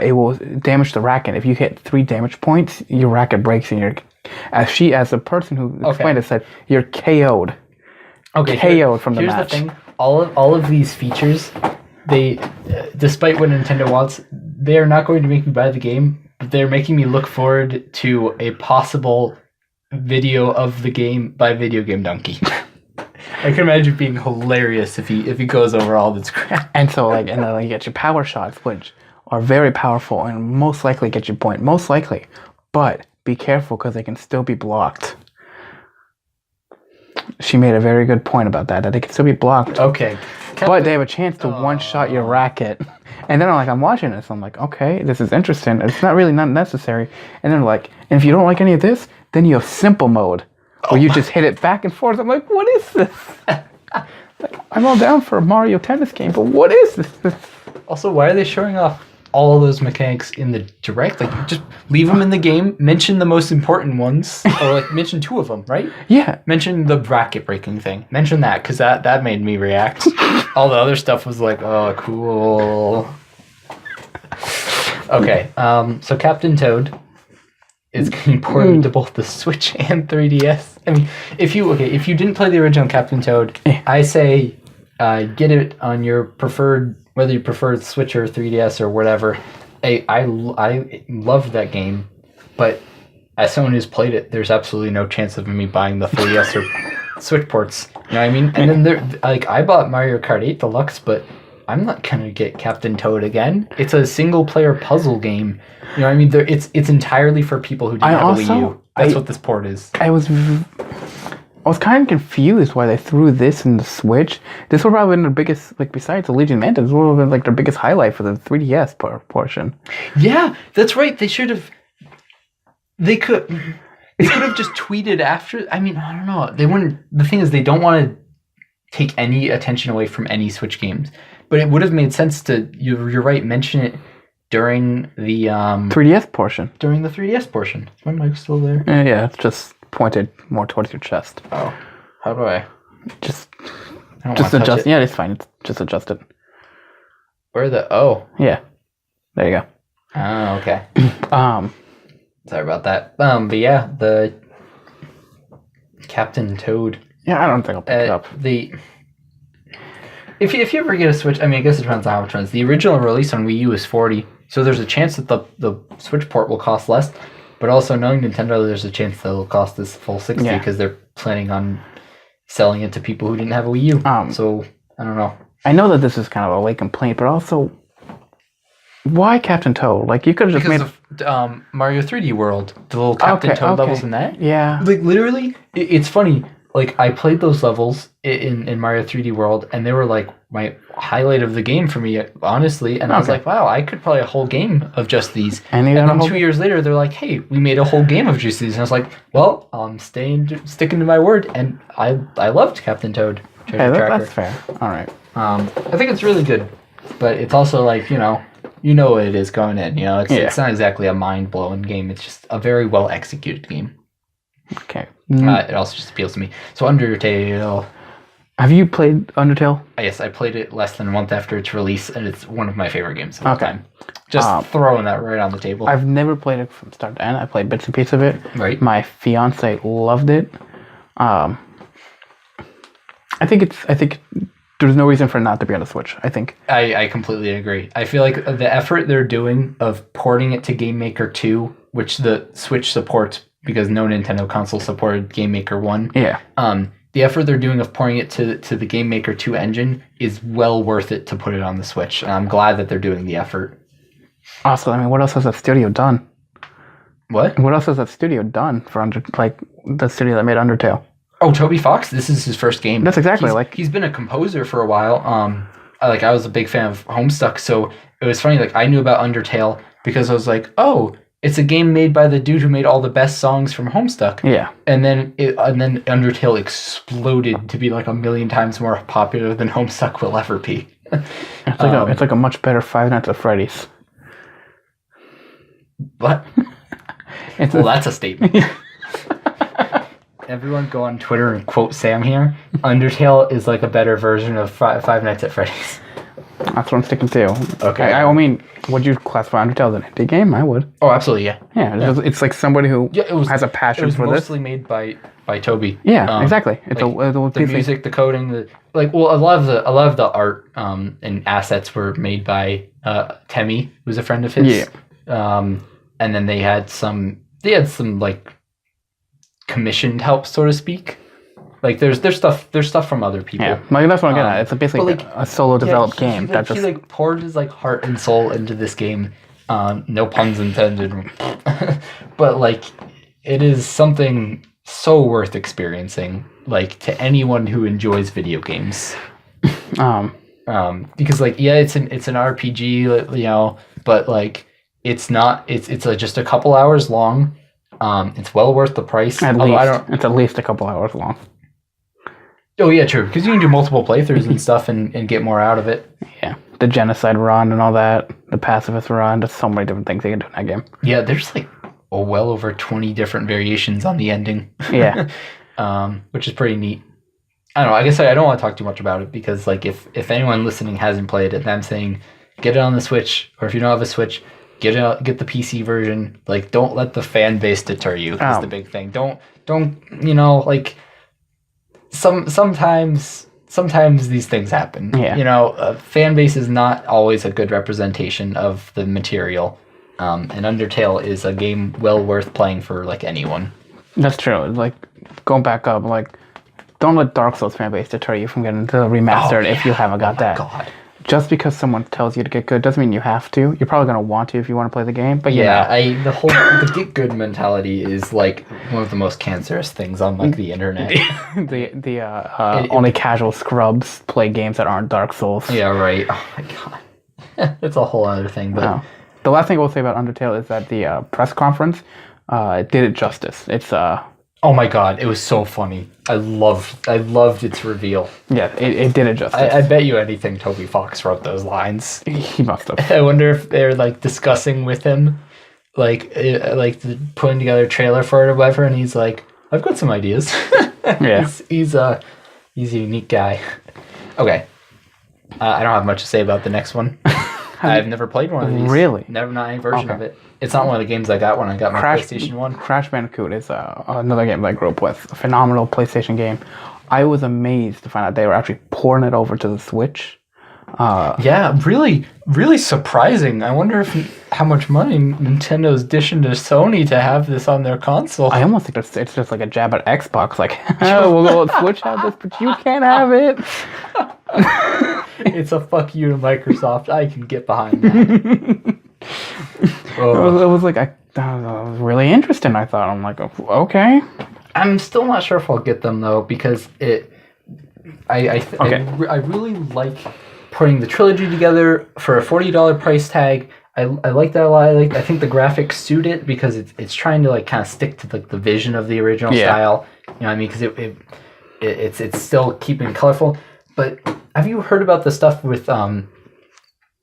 It will damage the racket. If you hit 3 damage points, your racket breaks, and as the person who explained it said, you're KO'd. Okay, KO'd from the match. Here's the thing: all of these features, they, despite what Nintendo wants, they are not going to make me buy the game. But they're making me look forward to a possible video of the game by Video Game Donkey. I can imagine it being hilarious if he goes over all this crap. And so and then you get your power shots, which are very powerful and most likely get your point. Most likely. But be careful because they can still be blocked. She made a very good point about that they can still be blocked. Okay. But they have a chance to one-shot your racket. And then I'm watching this. I'm like, okay, this is interesting. It's not really not necessary. And then and if you don't like any of this, then you have simple mode where you just hit it back and forth. I'm like, what is this? I'm all down for a Mario Tennis game, but what is this? Also, why are they showing off all of those mechanics in the direct? Like, just leave them in the game, mention the most important ones, or mention 2 of them, right? Yeah. Mention the bracket breaking thing. Mention that, because that made me react. All the other stuff was like, oh, cool. Okay, so Captain Toad is getting ported to both the Switch and 3DS. I mean, if you didn't play the original Captain Toad, I say get it on your preferred, whether you prefer Switch or 3DS or whatever. I loved that game, but as someone who's played it, there's absolutely no chance of me buying the 3DS or Switch ports. You know what I mean? And then I bought Mario Kart 8 Deluxe, but I'm not gonna get Captain Toad again. It's a single player puzzle game. You know what I mean? It's entirely for people who didn't have a Wii U. That's what this port is. I was kind of confused why they threw this in the Switch. This would probably been the biggest, besides the Legion Mantis, this would have been their biggest highlight for the 3DS portion. Yeah, that's right. They should have. They could have just tweeted after. I mean, I don't know. They wouldn't. The thing is, they don't want to take any attention away from any Switch games. But it would have made sense to. You're right. Mention it during the 3DS portion. During the 3DS portion. Is my mic still there? Yeah, it's just pointed more towards your chest. Oh, how do I? Just adjust. Yeah, it's fine. Just adjust it. Where the? Oh. Yeah. There you go. Oh, okay. Sorry about that. But yeah, the Captain Toad. Yeah, I don't think I'll pick it up. If you ever get a Switch, I mean, I guess it depends on how much it runs. The original release on Wii U is $40, so there's a chance that the Switch port will cost less. But also, knowing Nintendo, there's a chance that it'll cost this full $60 because they're planning on selling it to people who didn't have a Wii U. So I don't know. I know that this is kind of a late complaint, but also, why Captain Toad? You could have just made of, Mario 3D World, the little Captain Toad levels in that. Yeah. Literally, it's funny. I played those levels in Mario 3D World, and they were my highlight of the game for me, honestly. And I was like, wow, I could play a whole game of just these. And then 2 years later, they're like, hey, we made a whole game of just these. And I was like, well, I'm sticking to my word. And I loved Captain Toad. That's fair. All right. I think it's really good, but it's also you know what it is going in. It's not exactly a mind blowing game. It's just a very well executed game. Okay. It also just appeals to me. So Undertale. Have you played Undertale? Yes, I played it less than a month after its release, and it's one of my favorite games of all time. Just throwing that right on the table. I've never played it from start to end. I played bits and pieces of it. Right. My fiance loved it. I think there's no reason for it not to be on the Switch, I think. I completely agree. I feel like the effort they're doing of porting it to Game Maker 2, which the Switch supports because no Nintendo console supported Game Maker 1. Yeah. The effort they're doing of pouring it to the Game Maker 2 engine is well worth it to put it on the Switch. And I'm glad that they're doing the effort. Also, I mean, what else has that studio done? What? What else has that studio done for the studio that made Undertale? Oh, Toby Fox. This is his first game. That's exactly he's been a composer for a while. I was a big fan of Homestuck, so it was funny. Like I knew about Undertale because I was like, oh, it's a game made by the dude who made all the best songs from Homestuck. Yeah. And then Undertale exploded to be like 1,000,000 times more popular than Homestuck will ever be. It's like a much better Five Nights at Freddy's. What? Well, that's a statement. Everyone go on Twitter and quote Sam here. Undertale is like a better version of Five Nights at Freddy's. That's what I'm sticking to. Okay. I mean, would you classify Undertale as an indie game? I would. Oh, absolutely, yeah. Yeah, it's like somebody who has a passion for this. It was mostly made by Toby. Yeah, exactly. It's the music, the coding, a lot of the art and assets were made by Temmie, who's a friend of his. Yeah. And then they had some like commissioned help, so to speak. Like there's stuff from other people. Yeah, like that's what I'm getting at. It's basically a solo developed game. He poured his like heart and soul into this game. No puns intended. But like it is something so worth experiencing. Like to anyone who enjoys video games. Because like it's an RPG, you know, but like it's not. It's just a couple hours long. It's well worth the price. It's at least a couple hours long. Oh yeah, true. Because you can do multiple playthroughs and stuff and get more out of it. Yeah, the genocide run and all that, the pacifist run. There's so many different things you can do in that game. Yeah, there's like well over 20 different variations on the ending. Yeah, which is pretty neat. I don't know. I guess I don't want to talk too much about it because like if anyone listening hasn't played it, then I'm saying get it on the Switch, or if you don't have a Switch, get the PC version. Like, don't let the fan base deter you. That's the big thing. Don't you know, like sometimes these things happen. Yeah. You know, fan base is not always a good representation of the material. And Undertale is a game well worth playing for like anyone. That's true. Like going back up, like don't let Dark Souls fan base deter you from getting the remastered if you haven't got that. God. Just because someone tells you to get good doesn't mean you have to. You're probably gonna want to if you want to play the game. But the get good mentality is like one of the most cancerous things on like the internet. Only casual scrubs play games that aren't Dark Souls. Yeah, right. Oh my god, it's a whole other thing. But the last thing I will say about Undertale is that the press conference did it justice. It's oh my god, it was so funny. I loved its reveal. Yeah, it did it justice. I bet you anything Toby Fox wrote those lines. He must have. I wonder if they're like discussing with him, like putting together a trailer for it or whatever, and he's like, I've got some ideas. Yeah. He's a unique guy. Okay. I don't have much to say about the next one. I've never played one of these. Really? Never, not any version of it. It's not one of the games I got when I got my PlayStation 1. Crash Bandicoot is another game that I grew up with. A phenomenal PlayStation game. I was amazed to find out they were actually pouring it over to the Switch. Yeah, really, really surprising. I wonder how much money Nintendo's dishing to Sony to have this on their console. I almost think it's just like a jab at Xbox. Like, oh, we'll let Switch have this, but you can't have it. It's a fuck you to Microsoft. I can get behind that. It was like that was really interesting. I thought, I'm like, okay. I'm still not sure if I'll get them though because I really like putting the trilogy together for a $40 price tag. I like that a lot. I think the graphics suit it because it's trying to like kind of stick to like the vision of the original style. You know what I mean? Because it's still keeping colorful. But have you heard about the stuff with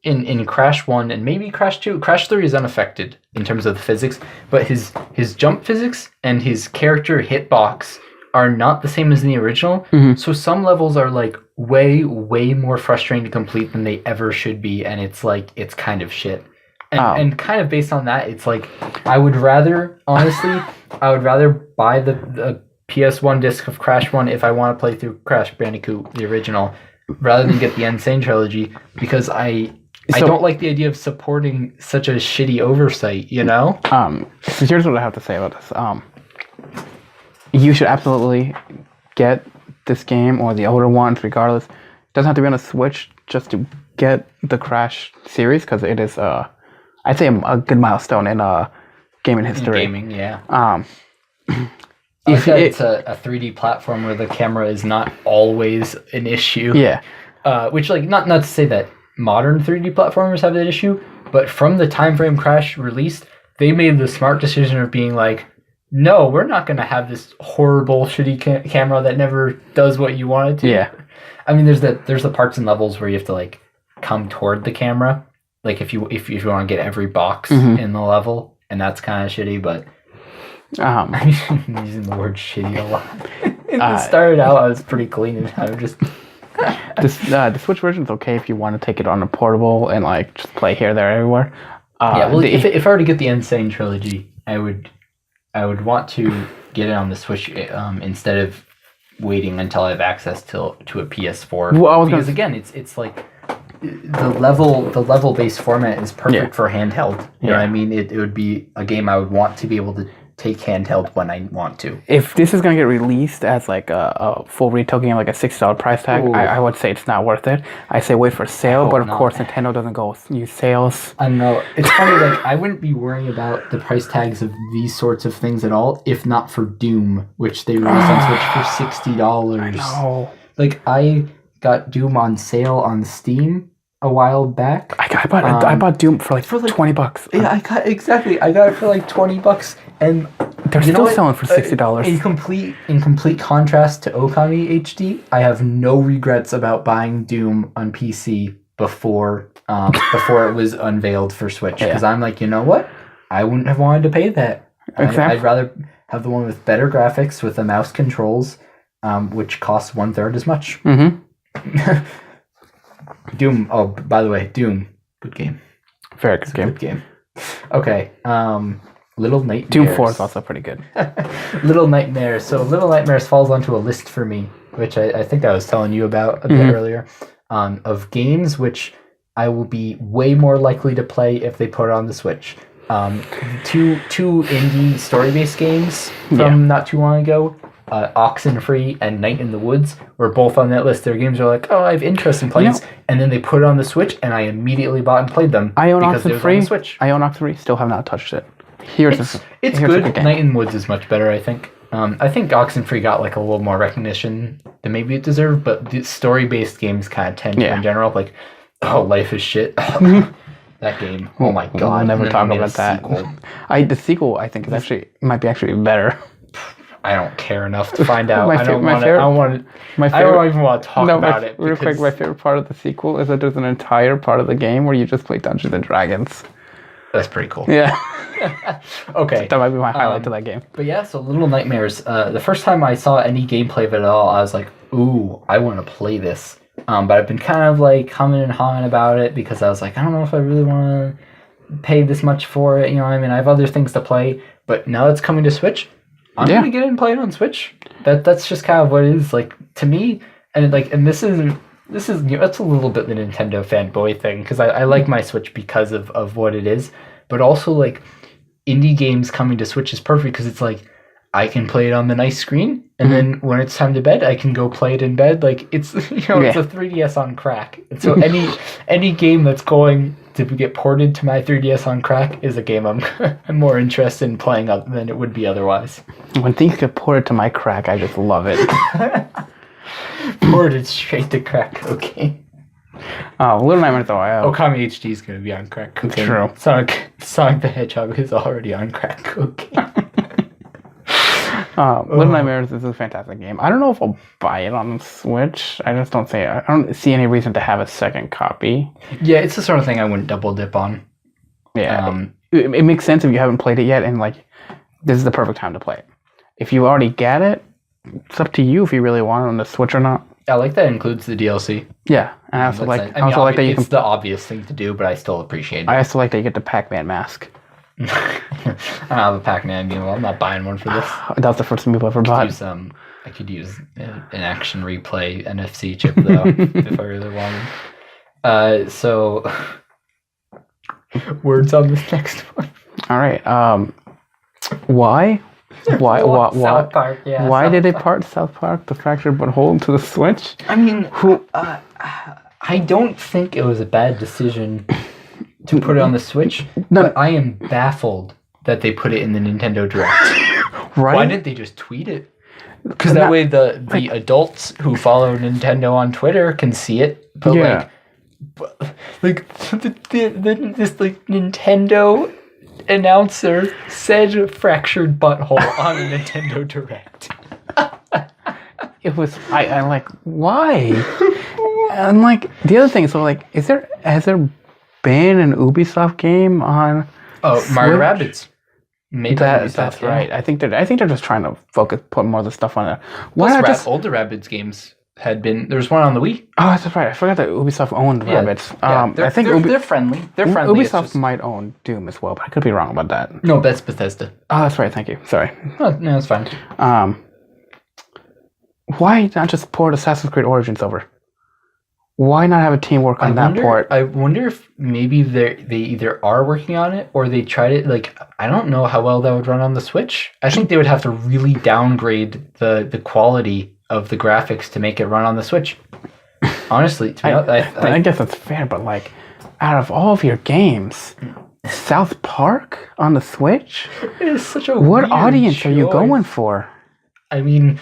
in Crash 1 and maybe Crash 2? Crash 3 is unaffected in terms of the physics, but his jump physics and his character hitbox are not the same as in the original. Mm-hmm. So some levels are like way more frustrating to complete than they ever should be, and it's kind of shit. And kind of based on that, it's like I would rather buy the PS1 disc of Crash 1 if I want to play through Crash Bandicoot the original rather than get the Insane trilogy because I don't like the idea of supporting such a shitty oversight, you know? So here's what I have to say about this. You should absolutely get this game or the older ones, regardless. It doesn't have to be on a Switch just to get the Crash series because it is, I'd say, a good milestone in gaming history. Gaming, yeah. It's a 3D platform where the camera is not always an issue. Yeah. Which, like, not to say that modern 3D platformers have that issue, but from the time frame Crash released, they made the smart decision of being like, no, we're not going to have this horrible, shitty camera that never does what you want it to. Yeah. I mean, there's the parts and levels where you have to, like, come toward the camera, like if you want to get every box in the level, and that's kind of shitty, but I'm using the word shitty a lot. It started out, I was pretty clean, and I'm just... the Switch version is okay if you want to take it on a portable and like just play here, there, everywhere. Yeah, well, if I were to get the Insane trilogy, I would want to get it on the Switch instead of waiting until I have access to a PS4. Well, because again, it's like the level based format is perfect for handheld. You know what I mean? It would be a game I would want to be able to take handheld when I want to. If this is going to get released as like a full retail game, like a $60 price tag, I would say it's not worth it. I say wait for sale, but of course Nintendo doesn't go use sales. I know. It's funny, like I wouldn't be worrying about the price tags of these sorts of things at all, if not for Doom, which they released on Switch for $60. I know. Like I got Doom on sale on Steam a while back. I bought Doom for like $20. Yeah, I got it for like $20, and they're still selling for $60. In complete contrast to Okami HD, I have no regrets about buying Doom on PC before it was unveiled for Switch, because I'm like, you know what? I wouldn't have wanted to pay that. Exactly. I'd rather have the one with better graphics with the mouse controls, which costs 1/3 as much. Mm-hmm. Doom. Oh, by the way, Doom. Good game. Very good game. Good game. Okay. Little Nightmares. Doom 4 is also pretty good. Little Nightmares. So Little Nightmares falls onto a list for me, which I think I was telling you about a bit earlier, of games which I will be way more likely to play if they put it on the Switch. Two indie story-based games from not too long ago. Oxenfree and Night in the Woods were both on that list. Their games are like, I have interest in playing this, and then they put it on the Switch, and I immediately bought and played them. I own Oxenfree. I own Oxenfree. Still have not touched it. It's good. Night in the Woods is much better, I think. I think Oxenfree got like a little more recognition than maybe it deserved, but the story-based games kind of tend to in general, like, Life is Shit. That game. Oh my god! We'll never talk about that. The sequel, I think, might be actually better. I don't care enough to find out. I don't even want to talk about it. Real quick, my favorite part of the sequel is that there's an entire part of the game where you just play Dungeons and Dragons. That's pretty cool. Yeah. Okay. That might be my highlight to that game. But yeah, so Little Nightmares. The first time I saw any gameplay of it at all, I was like, ooh, I want to play this. But I've been kind of like humming and hawing about it because I was like, I don't know if I really want to pay this much for it. You know, I mean, I have other things to play. But now it's coming to Switch, I'm gonna get it and play it on Switch. That's just kind of what it is like to me. And this is that's a little bit the Nintendo fanboy thing because I like my Switch because of what it is, but also like indie games coming to Switch is perfect because it's like I can play it on the nice screen, and then when it's time to bed, I can go play it in bed. Like it's it's a 3DS on crack. And so any game that's going to get ported to my 3DS on crack is a game I'm more interested in playing than it would be otherwise. When things get ported to my crack, I just love it. Ported straight to crack cocaine. Oh, Little Nightmares though. Okami HD is going to be on crack cocaine. True. Sonic the Hedgehog is already on crack cocaine. Little Nightmares is a fantastic game. I don't know if I'll buy it on the Switch. I don't see any reason to have a second copy. Yeah, it's the sort of thing I wouldn't double dip on. Yeah, it makes sense if you haven't played it yet, and like this is the perfect time to play it. If you already get it, it's up to you if you really want it on the Switch or not. I like that it includes the DLC. Yeah, and I also like that you it's the obvious thing to do, but I still appreciate it. I also like that you get the Pac-Man mask. I don't have a Pac-Man game. I'm not buying one for this. That was the first thing people ever bought. I could use an action replay NFC chip though if I really wanted. So words on this next one. All right. Why? South Park, yeah. Why South did they Park. part South Park, the fractured but whole, to the Switch? I mean, I don't think it was a bad decision to put it on the Switch, but I am baffled that they put it in the Nintendo Direct. Right? Why didn't they just tweet it? Because that way the adults who follow Nintendo on Twitter can see it. But Yeah. this Nintendo announcer said fractured butthole on a Nintendo Direct. It was I like why? And like the other thing, so like has there been an Ubisoft game on Mario Switch? Rabbids. Made That's right. I think they're just trying to put more of the stuff on there. Why Plus, not just older Rabbids games had been. There was one on the Wii. Oh, that's right. I forgot that Ubisoft owned Rabbids. I think they're friendly. They're friendly. Ubisoft might own Doom as well, but I could be wrong about that. No, that's Bethesda. Oh, that's right. Thank you. Sorry. Oh, no, it's fine. Why not just port Assassin's Creed Origins over? Why not have a team work on that port? I wonder if maybe they either are working on it or they tried it. Like, I don't know how well that would run on the Switch. I think they would have to really downgrade the quality of the graphics to make it run on the Switch. Honestly, to be honest, I guess that's fair, but like, out of all of your games, South Park on the Switch? It is such a what weird audience choice. are you going for? I mean,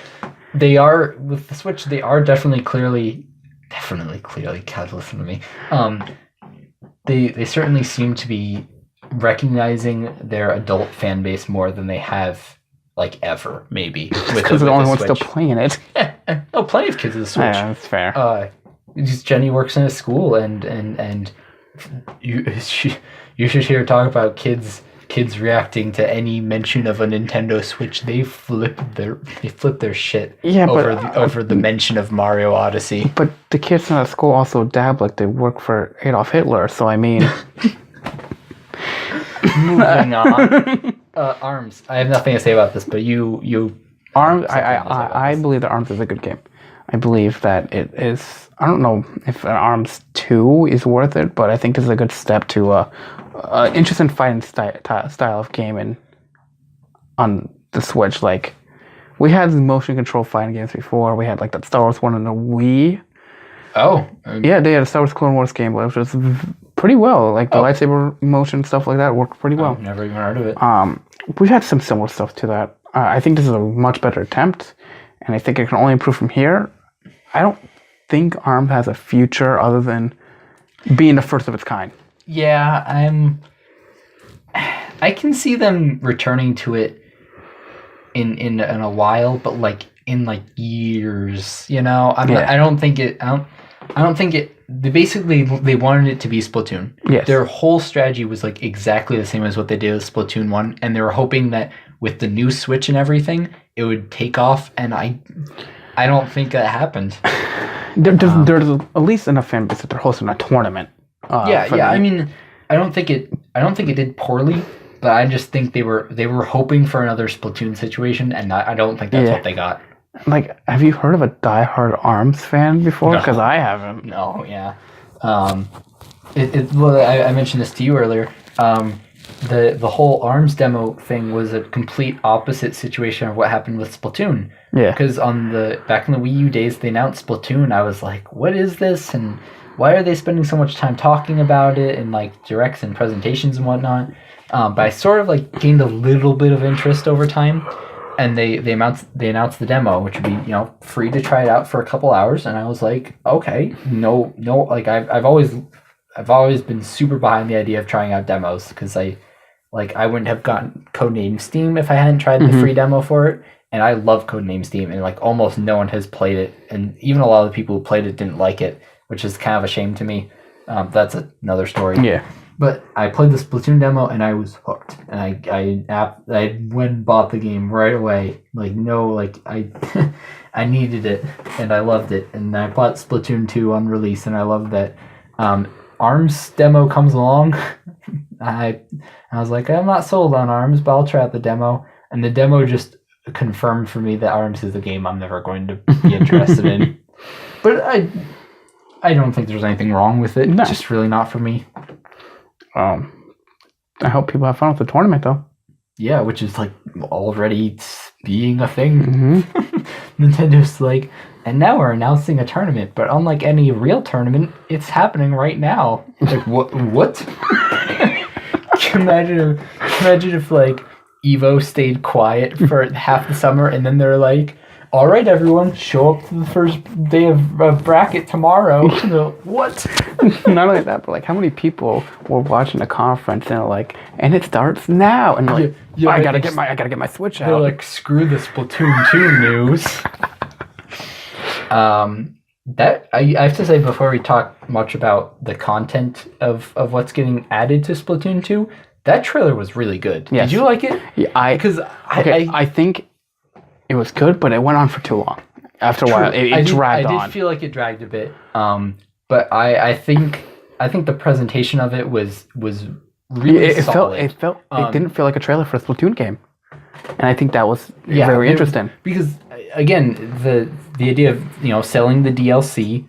they are with the Switch. They are definitely clearly. God, listen to me. They certainly seem to be recognizing their adult fan base more than they have like ever, maybe. Because they're the only ones still playing it. No, plenty of kids with the Switch. Yeah, that's fair. Jenny works in a school, and you should hear talk about kids reacting to any mention of a Nintendo Switch. They flip their shit over the mention of Mario Odyssey. But the kids in that school also dab like they work for Adolf Hitler, so I mean... Moving on. ARMS. I have nothing to say about this, but you ARMS, I believe that ARMS is a good game. I believe that it is... I don't know if an ARMS 2 is worth it, but I think this is a good step to interesting fighting style of gaming on the Switch. Like, we had motion control fighting games before. We had like that Star Wars one on the Wii. Oh. Yeah, they had a Star Wars Clone Wars game, which was pretty well. Like the lightsaber motion, stuff like that worked pretty well. I've never even heard of it. We've had some similar stuff to that. I think this is a much better attempt, and I think it can only improve from here. I don't think ARM has a future other than being the first of its kind. Yeah, I can see them returning to it in a while, but like in like years, you know. I don't think it. They wanted it to be Splatoon. Yes. Their whole strategy was like exactly the same as what they did with Splatoon 1, and they were hoping that with the new Switch and everything, it would take off, and I don't think that happened. There's at least enough fan base that they're hosting a tournament. I mean, I don't think it did poorly, but I just think they were hoping for another Splatoon situation, and I don't think that's what they got. Like, have you heard of a diehard ARMS fan before? Because I haven't. No, yeah. Well, I mentioned this to you earlier. The whole ARMS demo thing was a complete opposite situation of what happened with Splatoon. Yeah. Because back in the Wii U days, they announced Splatoon. I was like, what is this? And why are they spending so much time talking about it and like directs and presentations and whatnot? But I sort of like gained a little bit of interest over time. And they announced the demo, which would be, free to try it out for a couple hours. And I was like, okay, no, like I've always been super behind the idea of trying out demos because I wouldn't have gotten Codename Steam if I hadn't tried the free demo for it. And I love Codename Steam, and like almost no one has played it, and even a lot of the people who played it didn't like it, which is kind of a shame to me. That's another story. Yeah. But I played the Splatoon demo and I was hooked, and I went and bought the game right away. I needed it and I loved it, and I bought Splatoon 2 on release, and I loved that. ARMS demo comes along. I was like, I'm not sold on ARMS, but I'll try out the demo, and the demo just confirmed for me that Arms is a game I'm never going to be interested in. But I don't think there's anything wrong with it. No. Just really not for me. I hope people have fun with the tournament, though. Yeah, which is like already being a thing. Mm-hmm. Nintendo's like, and now we're announcing a tournament, but unlike any real tournament, it's happening right now. Like, what? Can you imagine if like Evo stayed quiet for half the summer, and then they're like, all right, everyone, show up to the first day of bracket tomorrow. What? Not only that, but like, how many people were watching a conference and like, and it starts now, and like, I gotta get my Switch out. They're like, screw the Splatoon 2 news. That I have to say, before we talk much about the content of what's getting added to Splatoon 2, that trailer was really good. Yes. Did you like it? Yeah, I think it was good, but it went on for too long. After a while, it dragged on. I did feel like it dragged a bit. But I think the presentation of it was really solid. It didn't feel like a trailer for a Splatoon game, and I think that was very interesting. Because again, the idea of selling the DLC,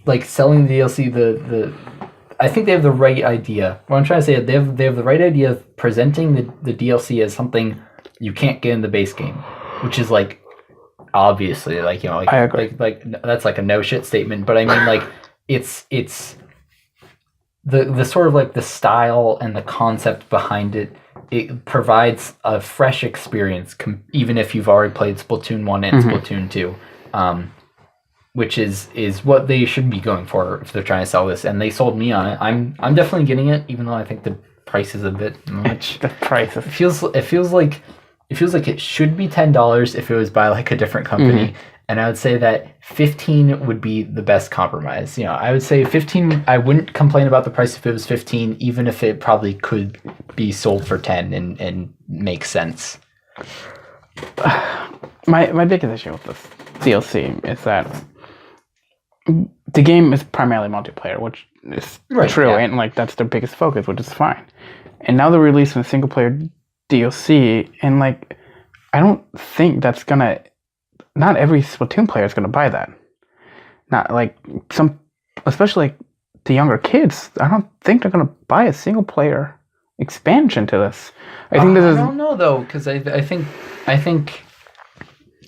like selling the DLC, the I think they have the right idea. What I'm trying to say is they have the right idea of presenting the DLC as something you can't get in the base game, which is like obviously like I agree. like that's like a no shit statement. But I mean like it's the sort of like the style and the concept behind it. It provides a fresh experience, even if you've already played Splatoon 1 and Splatoon 2, which is what they should be going for if they're trying to sell this. And they sold me on it. I'm definitely getting it, even though I think the price is a bit much. The price. It feels like it should be $10 if it was by like a different company. And I would say that $15 would be the best compromise. I would say $15. I wouldn't complain about the price if it was $15, even if it probably could be sold for $10 and make sense. My biggest issue with this DLC is that the game is primarily multiplayer, which is true, and like that's their biggest focus, which is fine. And now they're releasing a single player DLC, and like I don't think that's gonna. Not every Splatoon player is going to buy that. Not like some, especially like the younger kids. I don't think they're going to buy a single player expansion to this. I think this is. I don't know though, because I think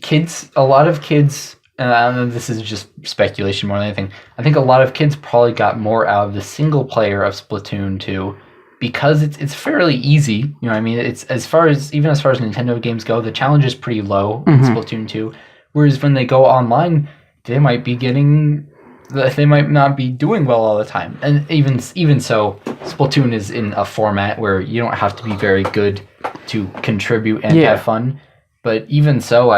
kids, a lot of kids, and this is just speculation more than anything. I think a lot of kids probably got more out of the single player of Splatoon 2 because it's fairly easy. You know what I mean? It's as far as Nintendo games go, the challenge is pretty low in Splatoon 2. Whereas when they go online, they might not be doing well all the time. And even so, Splatoon is in a format where you don't have to be very good to contribute and have fun. But even so,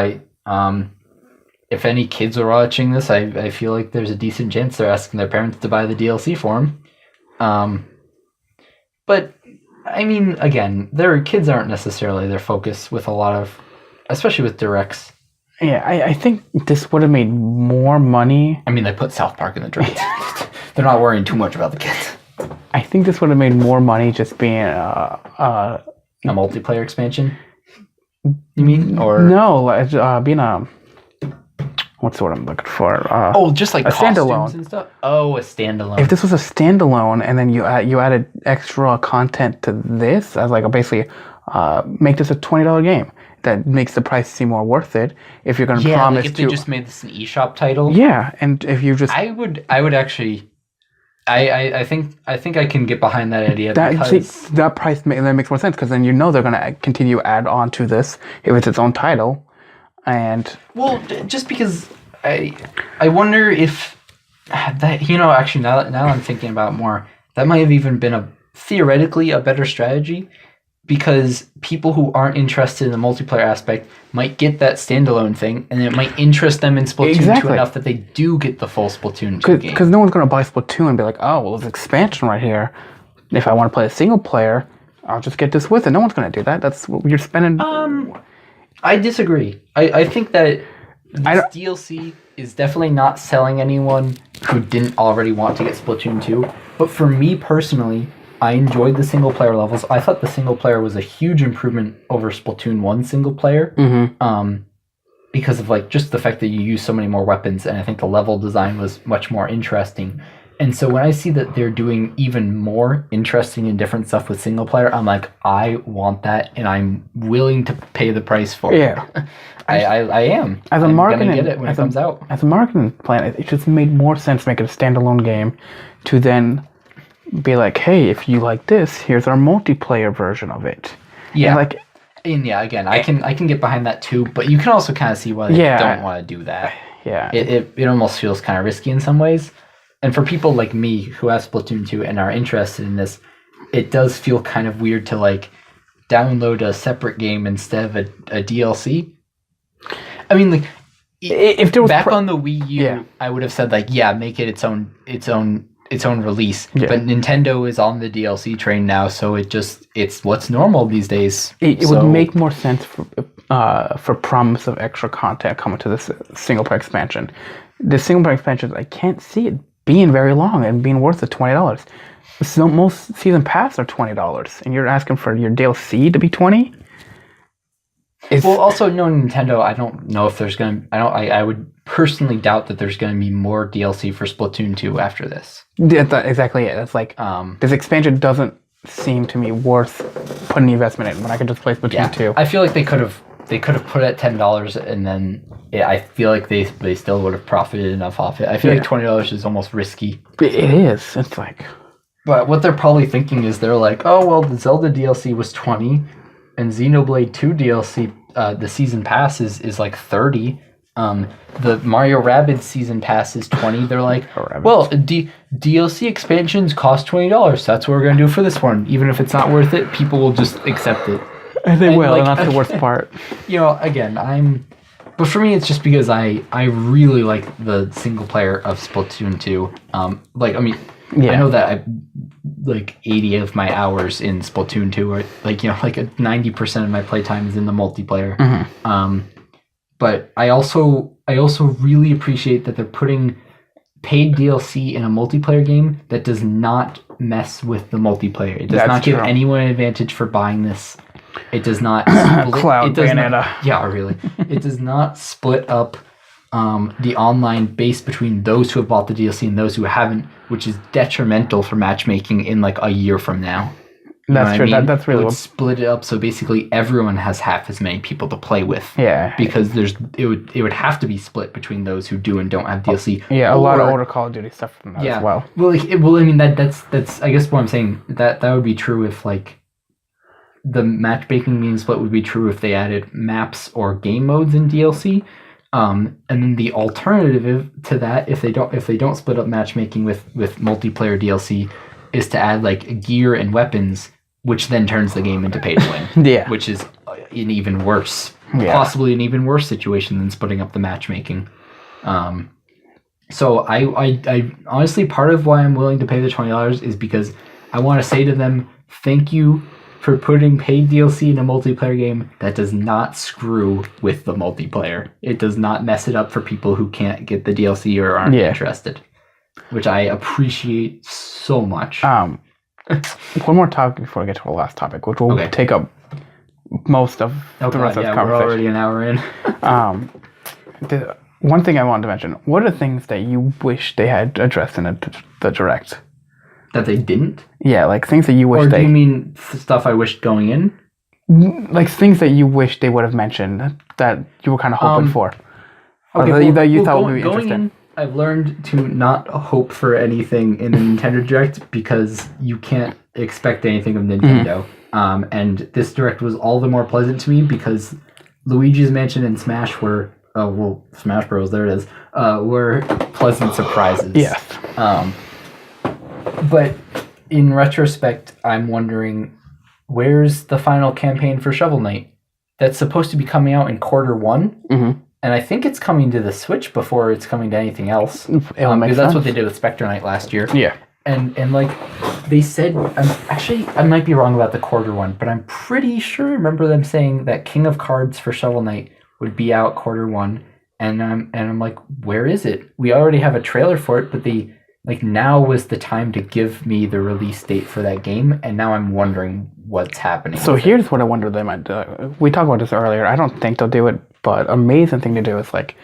if any kids are watching this, I feel like there's a decent chance they're asking their parents to buy the DLC for them. But I mean, again, their kids aren't necessarily their focus with a lot of, especially with directs. Yeah, I think this would have made more money. I mean, they put South Park in the direct. They're not worrying too much about the kids. I think this would have made more money just being a multiplayer expansion. You mean, or no, being a what's the word I'm looking for? Just like a costumes standalone and stuff. Oh, a standalone. If this was a standalone, and then you added extra content to this, as like basically make this a $20 game. That makes the price seem more worth it. If you're going to promise if they just made this an eShop title. Yeah, and if you just, I would actually. I think I can get behind that idea. That price that makes more sense because then they're going to continue to add on to this if it's its own title, and just because I wonder if that actually now I'm thinking about it more, that might have even been theoretically a better strategy. Because people who aren't interested in the multiplayer aspect might get that standalone thing, and it might interest them in Splatoon 2 enough that they do get the full Splatoon 2 game. Because no one's going to buy Splatoon and be like, oh, well, there's expansion right here. If I want to play a single player, I'll just get this with it. No one's going to do that. That's what you're spending. I disagree. I think that this DLC is definitely not selling anyone who didn't already want to get Splatoon 2. But for me personally, I enjoyed the single player levels. I thought the single player was a huge improvement over Splatoon 1 single player. Because of like just the fact that you use so many more weapons, and I think the level design was much more interesting. And so when I see that they're doing even more interesting and different stuff with single player, I'm like, I want that, and I'm willing to pay the price for it. Yeah. I am. As a I'm marketing, gonna get it when it comes out. As a marketing plan, it just made more sense to make it a standalone game, to then be like, hey, if you like this, here's our multiplayer version of it. Yeah. And again, I can get behind that too, but you can also kind of see why they don't want to do that. Yeah. It almost feels kind of risky in some ways. And for people like me who have Splatoon 2 and are interested in this, it does feel kind of weird to like download a separate game instead of a DLC. I mean, like, if there was back on the Wii U, I would have said like, make it its own release. Yeah. But Nintendo is on the DLC train now, so it's what's normal these days. It would make more sense for promise of extra content coming to this single player expansion. The single player expansions, I can't see it being very long and being worth the $20. So most season pass are $20, and you're asking for your DLC to be $20. Well, also knowing Nintendo, I don't know if there's gonna. I would personally doubt that there's gonna be more DLC for Splatoon 2 after this. Yeah, that's exactly it. It's like this expansion doesn't seem to me worth putting the investment in when I could just play Splatoon 2. I feel like they could have put it at $10, and then I feel like they still would have profited enough off it. I feel like $20 is almost risky. It is. It's like. But what they're probably thinking is they're like, oh well, the Zelda DLC was $20, and Xenoblade 2 DLC, the season pass is like $30. The Mario Rabbids season pass is $20. They're like, well, DLC expansions cost $20. That's what we're gonna do for this one. Even if it's not worth it, people will just accept it. And they will, and that's the worst part. Again, but for me, it's just because I really like the single player of Splatoon 2. I know that I like 80 of my hours in Splatoon 2 are like 90% of my playtime is in the multiplayer. But I also really appreciate that they're putting paid DLC in a multiplayer game that does not mess with the multiplayer. It does not give anyone an advantage for buying this. It does not Cloud Bayonetta. Really. It does not split up the online base between those who have bought the DLC and those who haven't, which is detrimental for matchmaking in like a year from now. That's true. That's really what split it up so basically everyone has half as many people to play with. Yeah. Because it would have to be split between those who do and don't have DLC. Yeah, a lot of older Call of Duty stuff from that as well. Well, I mean that's I guess what I'm saying that would be true if like the matchmaking being split would be true if they added maps or game modes in DLC. And then the alternative to that, if they don't split up matchmaking with multiplayer DLC, is to add like gear and weapons, which then turns the game into pay to win. Yeah. Which is possibly an even worse situation than splitting up the matchmaking. So I honestly, part of why I'm willing to pay the $20 is because I want to say to them, thank you for putting paid DLC in a multiplayer game that does not screw with the multiplayer. It does not mess it up for people who can't get the DLC or aren't interested, which I appreciate so much. One more topic before we get to our last topic, which will take up most of the rest of the conversation. We're already an hour in. The one thing I wanted to mention, what are things that you wish they had addressed in the Direct? That they didn't? Yeah, like things that you wish do you mean stuff I wished going in? Like things that you wish they would have mentioned that you were kind of hoping for. Okay, that you thought would be interesting. I've learned to not hope for anything in the Nintendo Direct because you can't expect anything of Nintendo. And this Direct was all the more pleasant to me because Luigi's Mansion and Smash were, Smash Bros, there it is, were pleasant surprises. Yes. But in retrospect, I'm wondering, where's the final campaign for Shovel Knight? That's supposed to be coming out in Q1. And I think it's coming to the Switch before it's coming to anything else. Because that's what they did with Spectre Knight last year. Yeah. And like they said, I might be wrong about the Q1, but I'm pretty sure I remember them saying that King of Cards for Shovel Knight would be out Q1. And I'm like, where is it? We already have a trailer for it, but they like now was the time to give me the release date for that game, and now I'm wondering what's happening. So here's what I wonder they might do. We talked about this earlier. I don't think they'll do it, but amazing thing to do is like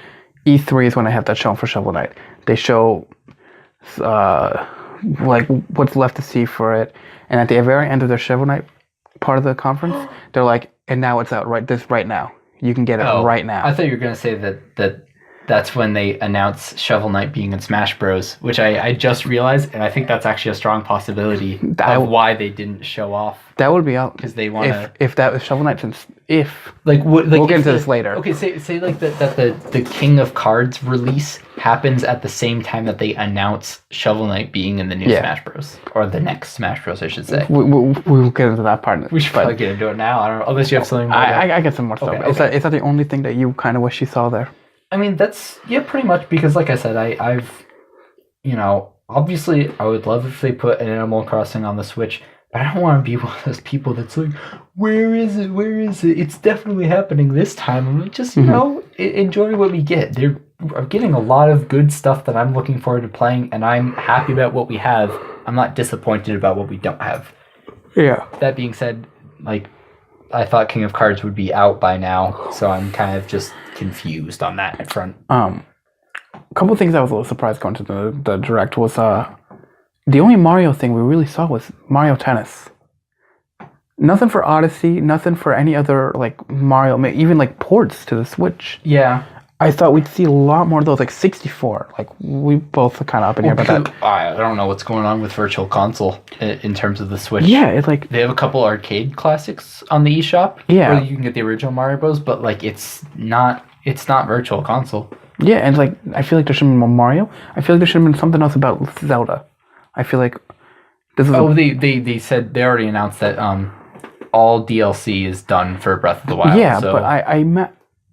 E3 is when they have that show for Shovel Knight. They show like what's left to see for it, and at the very end of their Shovel Knight part of the conference, they're like, and now it's out right now. You can get it right now. I thought you were gonna say that's when they announce Shovel Knight being in Smash Bros, which I just realized, and I think that's actually a strong possibility of why they didn't show off. That would be out because they want to. If that was Shovel Knight, since we'll get into this later. Okay, say like that the King of Cards release happens at the same time that they announce Shovel Knight being in the new Smash Bros, or the next Smash Bros, I should say. We'll get into that part. We should probably get into it now. I don't know, unless you have something more. I get some more stuff. Okay. Is that the only thing that you kind of wish you saw there? I mean, that's pretty much, because like I said, I've obviously I would love if they put an Animal Crossing on the Switch, but I don't want to be one of those people that's like, where is it? It's definitely happening this time. I'm like, just enjoy what we get. They're getting a lot of good stuff that I'm looking forward to playing, and I'm happy about what we have. I'm not disappointed about what we don't have. Yeah. That being said, like, I thought King of Cards would be out by now, so I'm kind of just confused on that front. A couple of things I was a little surprised going to the Direct was the only Mario thing we really saw was Mario Tennis. Nothing for Odyssey, nothing for any other like Mario, even like ports to the Switch. Yeah. I thought we'd see a lot more of those, like 64. Like, we both are kind of up in here about that. I don't know what's going on with Virtual Console in terms of the Switch. Yeah, it's like... They have a couple arcade classics on the eShop. Yeah. Where you can get the original Mario Bros, but, like, it's not Virtual Console. Yeah, and, like, I feel like there should have been more Mario. I feel like there should have been something else about Zelda. I feel like... They said... They already announced that all DLC is done for Breath of the Wild. Yeah, so. but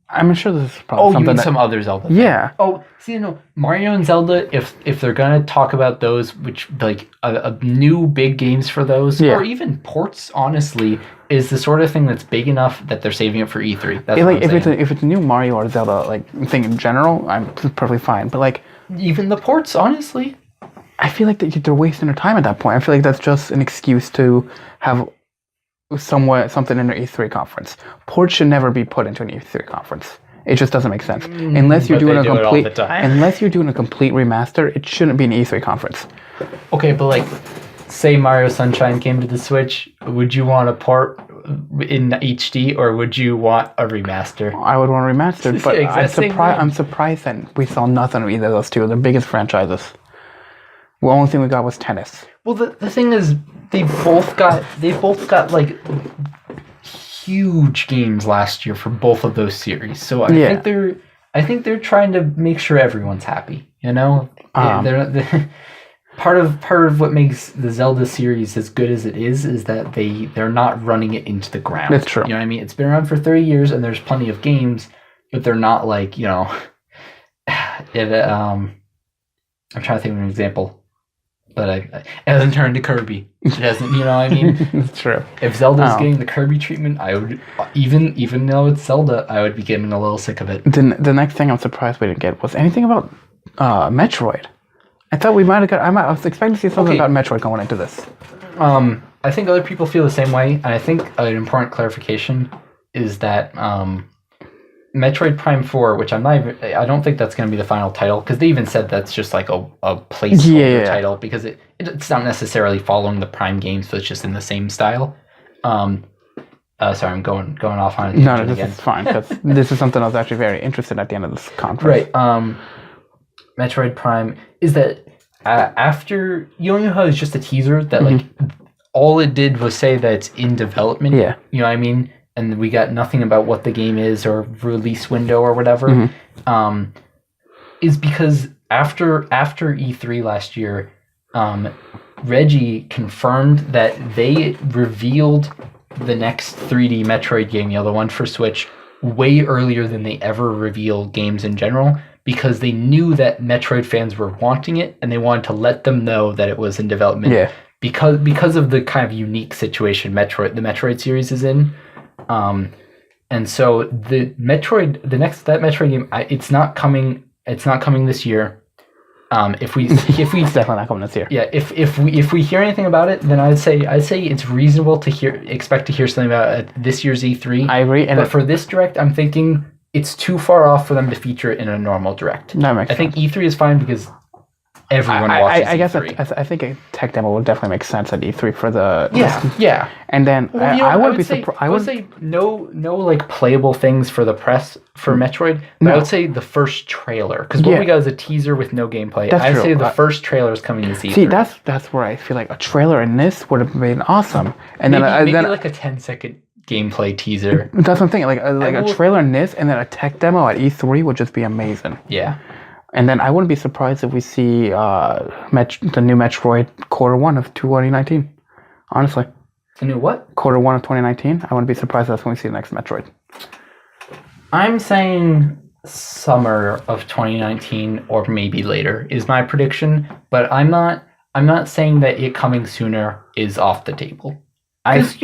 I'm sure this is probably something you mean some other Zelda thing. Yeah. Oh, see, Mario and Zelda, if they're going to talk about those, which, like, a new big games for those, or even ports, honestly, is the sort of thing that's big enough that they're saving it for E3. That's what I'm saying. If it's a new Mario or Zelda, like, thing in general, I'm perfectly fine. But, like... Even the ports, honestly. I feel like they're wasting their time at that point. I feel like that's just an excuse to have... something in an E3 conference. Ports should never be put into an E3 conference. It just doesn't make sense. Unless you're doing a complete remaster, it shouldn't be an E3 conference. Okay, but like, say Mario Sunshine came to the Switch, would you want a port in HD or would you want a remaster? I would want a remaster, but I'm surprised that we saw nothing of either of those two, the biggest franchises. The only thing we got was tennis. Well, the thing is, they both got like huge games last year for both of those series. So I think they're trying to make sure everyone's happy. You know, they're part of what makes the Zelda series as good as it is that they're not running it into the ground. That's true. You know what I mean? It's been around for 30 years, and there's plenty of games, but they're not like I'm trying to think of an example. But it hasn't turned to Kirby. It hasn't, you know what I mean? That's true. If Zelda's getting the Kirby treatment, I would, even though it's Zelda, I would be getting a little sick of it. The next thing I'm surprised we didn't get was anything about Metroid. I thought we might have got... I was expecting to see something about Metroid going into this. I think other people feel the same way, and I think an important clarification is that Metroid Prime 4, which I don't think that's going to be the final title, because they even said that's just like a placeholder title, because it's not necessarily following the Prime games, so it's just in the same style. Sorry, I'm going off on a tangent this is fine, because this is something I was actually very interested in at the end of this conference. Right. Metroid Prime is that after... You know how it's just a teaser that like all it did was say that it's in development? Yeah. You know what I mean? And we got nothing about what the game is or release window or whatever, is because after E3 last year, Reggie confirmed that they revealed the next 3D Metroid game, the one for Switch, way earlier than they ever reveal games in general, because they knew that Metroid fans were wanting it, and they wanted to let them know that it was in development. Yeah. Because of the kind of unique situation the Metroid series is in. And so that Metroid game, it's not coming this year. If we It's definitely not coming this year. yeah, if we hear anything about it, then I'd say it's reasonable to expect to hear something about it at this year's E3. I agree. But for this direct, I'm thinking it's too far off for them to feature it in a normal direct. That makes I think E3 is fine because everyone watches I guess E3. I think a tech demo would definitely make sense at E3 for the Yeah. And then I would be surprised. I would say no like playable things for the press for Metroid. But I would say the first trailer, because what we got is a teaser with no gameplay. That's I'd true. say the first trailer is coming this E3. See, that's where I feel like a trailer in this would have been awesome. And maybe then like a 10-second gameplay teaser. that's what I'm thinking. Like a trailer in this, and then a tech demo at E3 would just be amazing. Yeah. And then I wouldn't be surprised if we see the new Metroid Q1 of 2019. Honestly. The new what? Q1 of 2019. I wouldn't be surprised if that's when we see the next Metroid. I'm saying summer of 2019 or maybe later is my prediction, but I'm not saying that it coming sooner is off the table. Because,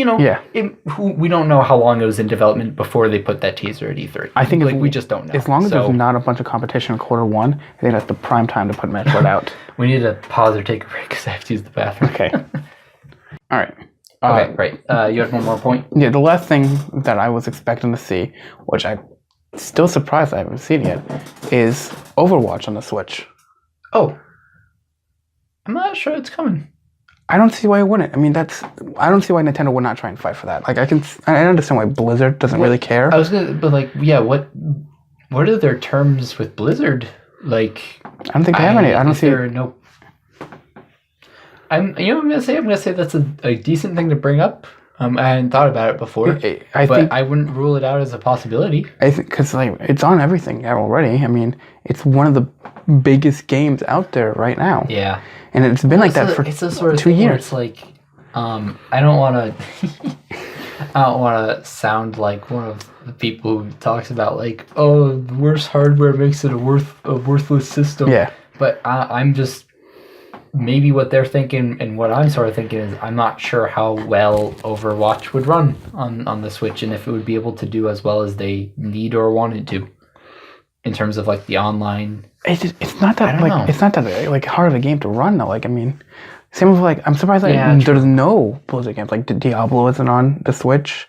we don't know how long it was in development before they put that teaser at E3. I think we just don't know. As long as there's not a bunch of competition in Q1, I think that's the prime time to put Metroid out. We need to pause or take a break because I have to use the bathroom. Okay. All right. Okay, great. You have one more point? Yeah, the last thing that I was expecting to see, which I'm still surprised I haven't seen yet, is Overwatch on the Switch. Oh. I'm not sure it's coming. I don't see why it wouldn't. I mean, I don't see why Nintendo would not try and fight for that. Like, I understand why Blizzard doesn't really care. What are their terms with Blizzard? Like, I don't think they have any. I don't see. No. I'm gonna say that's a decent thing to bring up. I hadn't thought about it before, but I wouldn't rule it out as a possibility. I think because it's on everything already. I mean, it's one of the biggest games out there right now. Yeah. And it's been like that for it's a sort of 2 years. It's like, I don't want to sound like one of the people who talks about like, oh, the worse hardware makes it a worthless system. Yeah. But I'm just maybe what they're thinking and what I'm sort of thinking is I'm not sure how well Overwatch would run on the Switch and if it would be able to do as well as they need or wanted to in terms of like the online. It's not that like hard of a game to run though. Like I mean, same with like I'm surprised there's no Blizzard games like Diablo isn't on the Switch.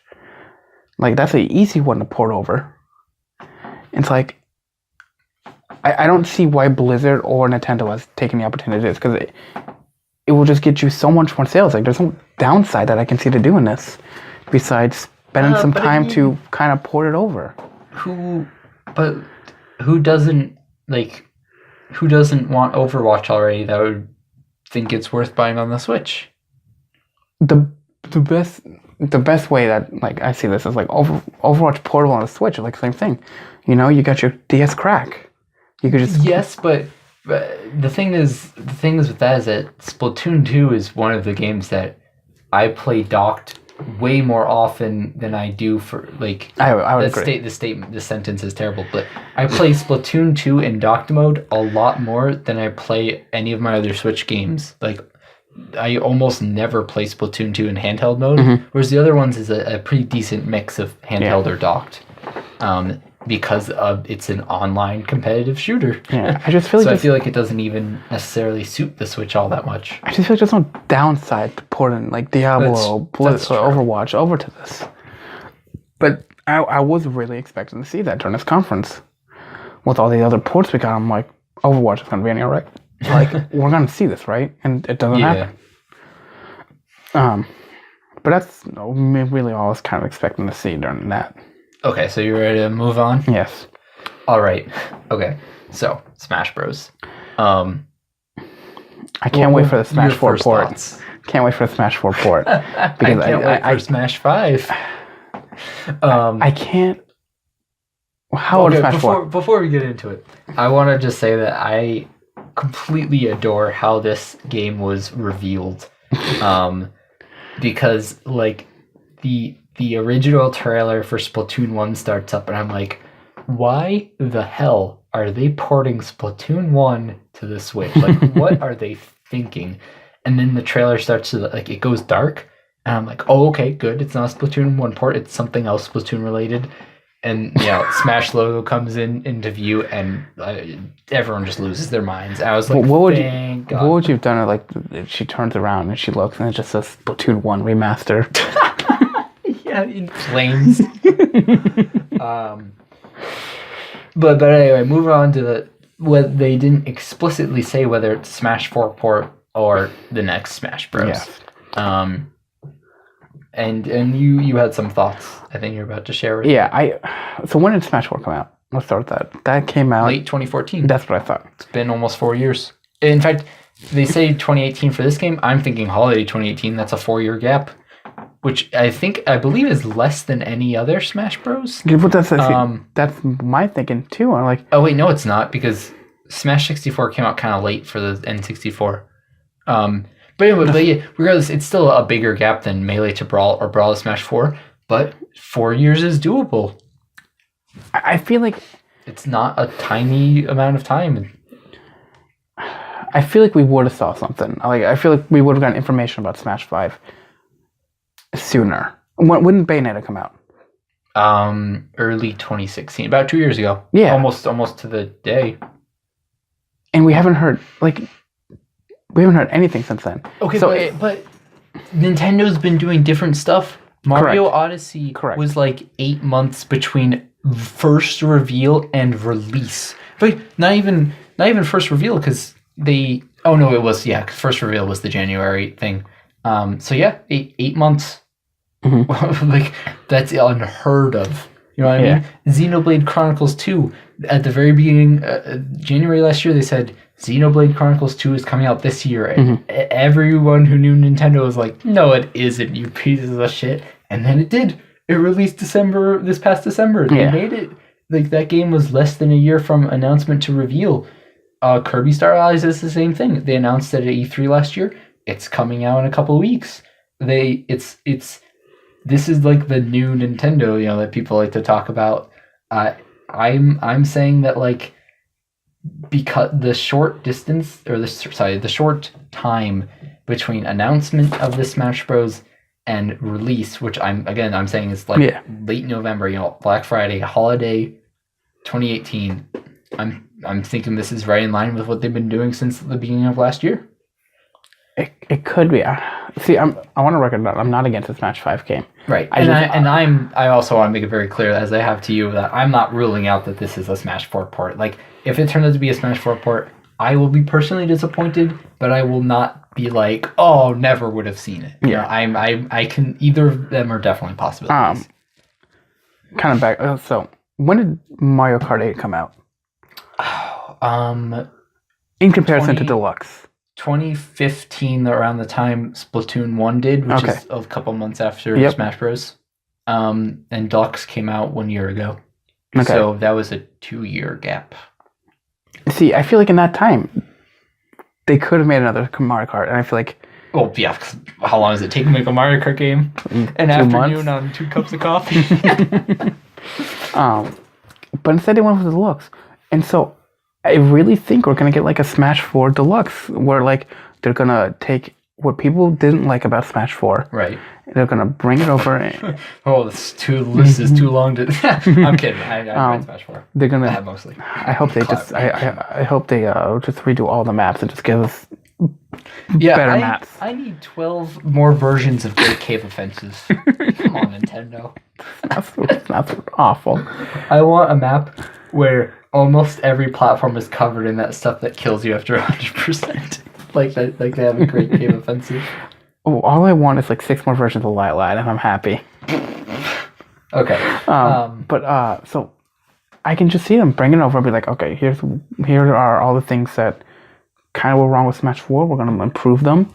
Like that's an easy one to port over. It's like I don't see why Blizzard or Nintendo has taken the opportunity to do this because it will just get you so much more sales. Like there's no downside that I can see to doing this besides spending some time to kind of port it over. Who doesn't want Overwatch already that would think it's worth buying on the Switch? The best way that like I see this is like Overwatch portable on the Switch, like same thing. You know, you got your DS crack. You could just yes, but the thing is with that is that Splatoon 2 is one of the games that I play docked way more often than I do for like I would agree. The sentence is terrible, but I play Splatoon 2 in docked mode a lot more than I play any of my other Switch games. Like I almost never play Splatoon 2 in handheld mode, whereas the other ones is a pretty decent mix of handheld or docked. Because it's an online competitive shooter. Yeah, I just feel like I feel like it doesn't even necessarily suit the Switch all that much. I just feel like there's no downside to porting like Diablo, Blizzard, or Overwatch over to this. But I was really expecting to see that during this conference. With all the other ports we got, I'm like, Overwatch is going to be in here, right? Like, we're going to see this, right? And it doesn't happen. But that's really all I was kind of expecting to see during that. Okay, so you ready to move on? Yes. All right. Okay. So, Smash Bros. I can't wait for the Smash 4 port. Thoughts? Can't wait for the Smash 4 port. Because I can't wait for Smash 5. I can't. How old is Smash 4? Before we get into it, I want to just say that I completely adore how this game was revealed. Because, like, the original trailer for Splatoon 1 starts up and I'm like, why the hell are they porting Splatoon 1 to the Switch? Like, what are they thinking? And then the trailer starts to, like, it goes dark and I'm like, oh, okay, good. It's not a Splatoon 1 port. It's something else Splatoon related. and Smash logo comes into view, and everyone just loses their minds. I was like, thank God. What would you have done if she turns around and she looks and it just says Splatoon 1 remaster? Yeah, in flames. But anyway, moving on to what they didn't explicitly say whether it's Smash 4 port or the next Smash Bros. Yes. And you had some thoughts. I think you're about to share with me. So when did Smash 4 come out? Let's start with that. That came out late 2014. That's what I thought. It's been almost 4 years. In fact, they say 2018 for this game. I'm thinking holiday 2018. That's a 4-year gap, which I believe is less than any other Smash Bros. Yeah, but that's my thinking too. I'm like, oh wait, no, it's not, because Smash 64 came out kind of late for the N64. But anyway, regardless, it's still a bigger gap than Melee to Brawl or Brawl to Smash 4. But 4 years is doable. I feel like it's not a tiny amount of time. I feel like we would have saw something. I feel like we would have gotten information about Smash 5 sooner. When did Bayonetta come out? Early 2016, about 2 years ago. Yeah, almost to the day. And we haven't heard anything since then. Okay, so but Nintendo's been doing different stuff. Mario Odyssey was like 8 months between first reveal and release. But not even first reveal, because they. Oh no, it was first reveal was the January thing. So yeah, eight months. Mm-hmm. Like, that's unheard of. You know what I mean? Xenoblade Chronicles 2. At the very beginning, January last year, they said Xenoblade Chronicles 2 is coming out this year. And everyone who knew Nintendo was like, no, it isn't, you pieces of shit. And then it did. It released this past December. They made it. Like, that game was less than a year from announcement to reveal. Kirby Star Allies is the same thing. They announced it at E3 last year. It's coming out in a couple of weeks. This is like the new Nintendo, that people like to talk about. I'm saying that, like, because the short distance, or the short time between announcement of the Smash Bros. And release, which I'm saying is like late November, Black Friday, holiday, 2018. I'm thinking this is right in line with what they've been doing since the beginning of last year. It could be. See, I want to record that I'm not against the Smash 5 game. Right. I also want to make it very clear, as I have to you, that I'm not ruling out that this is a Smash 4 port. Like, if it turns out to be a Smash 4 port, I will be personally disappointed, but I will not be like, oh, never would have seen it. Yeah. I can, either of them are definitely possibilities. Kind of back. So, when did Mario Kart 8 come out? In comparison to Deluxe. 2015, around the time Splatoon 1 did, which is a couple months after Smash Bros. And Deluxe came out 1 year ago. Okay. So that was a 2-year gap. See, I feel like in that time, they could have made another Mario Kart, and I feel like... Well, yeah, because how long does it take to make a Mario Kart game? An afternoon on 2 cups of coffee. But instead they went with the Deluxe. And so I really think we're going to get like a Smash 4 Deluxe, where like they're going to take what people didn't like about Smash 4. Right. They're going to bring it over. And, this list is too long to... I'm kidding. I Smash 4. They're going to... mostly. I hope they I hope they just redo all the maps and just give us better maps. I need 12 more versions of Great Cave of Fences. Come on, Nintendo. That's awful. I want a map where almost every platform is covered in that stuff that kills you after 100%. Like they have a Great Cave of Fences. Oh, all I want is like 6 more versions of Light Light, and I'm happy. Okay. So I can just see them bring it over and be like, okay, here are all the things that kind of were wrong with Smash 4. We're going to improve them.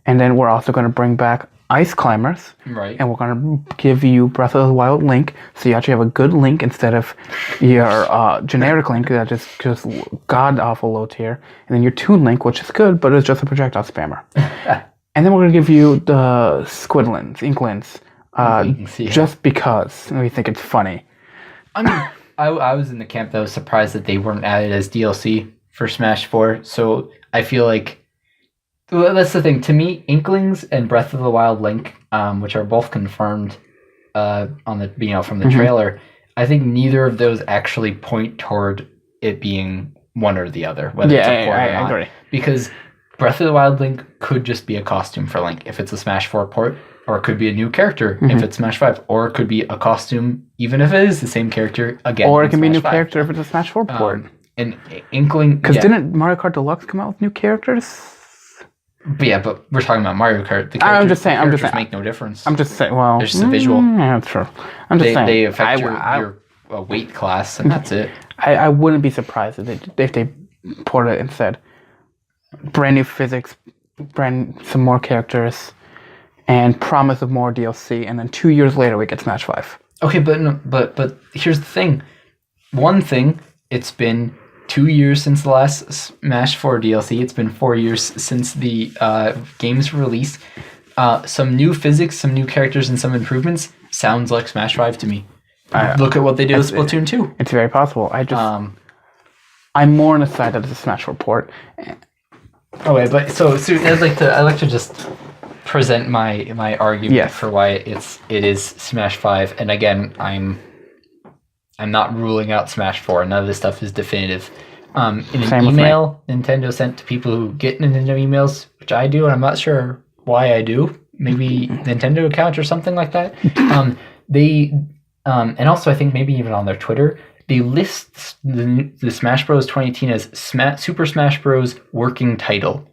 And then we're also going to bring back Ice Climbers. Right. And we're going to give you Breath of the Wild Link, so you actually have a good Link instead of your generic Link that is just god-awful low tier. And then your Toon Link, which is good, but it's just a projectile spammer. And then we're going to give you the Squidlins, Inklins, just because we think it's funny. I mean, I was in the camp that was surprised that they weren't added as DLC for Smash 4, so I feel like... Well, that's the thing. To me, Inklings and Breath of the Wild Link, which are both confirmed on the from the trailer, I think neither of those actually point toward it being one or the other, whether it's a port or not. Agree. Because Breath of the Wild Link could just be a costume for Link if it's a Smash 4 port, or it could be a new character if it's Smash 5, or it could be a costume even if it is the same character again. Or it can be a new 5. character if it's a Smash 4 port. An Inkling... Because didn't Mario Kart Deluxe come out with new characters? But we're talking about Mario Kart. The I'm just saying. make no difference. I'm just saying. Well, they're just a visual. Yeah, that's true. I'm just saying. They affect your weight class, and that's it. I wouldn't be surprised if they ported it and said brand new physics, some more characters, and promise of more DLC, and then 2 years later we get Smash 5. Okay, but here's the thing. One thing, it's been 2 years since the last Smash 4 DLC. It's been 4 years since the game's release. Some new physics, some new characters, and some improvements sounds like Smash 5 to me. Look at what they did with Splatoon 2. It's very possible. I'm more on the side that it's a Smash 4 port. Okay, but so I'd like to just present my argument for why it is Smash 5. And again, I'm not ruling out Smash 4. None of this stuff is definitive. In an email Nintendo sent to people who get Nintendo emails, which I do, and I'm not sure why I do. Maybe Nintendo account or something like that. And also I think maybe even on their Twitter, they list the Smash Bros. 2018 as Super Smash Bros. Working title.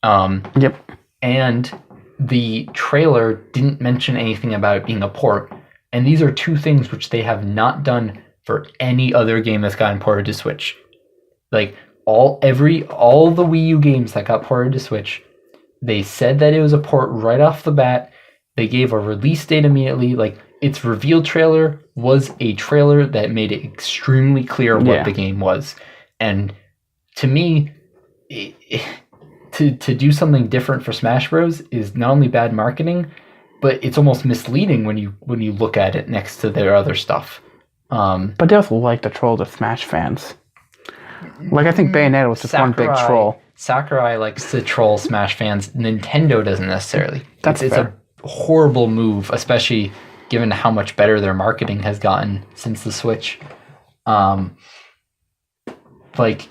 Yep. And the trailer didn't mention anything about it being a port. And these are two things which they have not done for any other game that's gotten ported to Switch. Like all the Wii U games that got ported to Switch, they said that it was a port right off the bat. They gave a release date immediately. Like its reveal trailer was a trailer that made it extremely clear what the game was. And to me, to do something different for Smash Bros. Is not only bad marketing, but it's almost misleading when you look at it next to their other stuff. But they also like to troll the Smash fans. Like I think Bayonetta was just one big troll. Sakurai likes to troll Smash fans. Nintendo doesn't necessarily. It's a horrible move, especially given how much better their marketing has gotten since the Switch. Like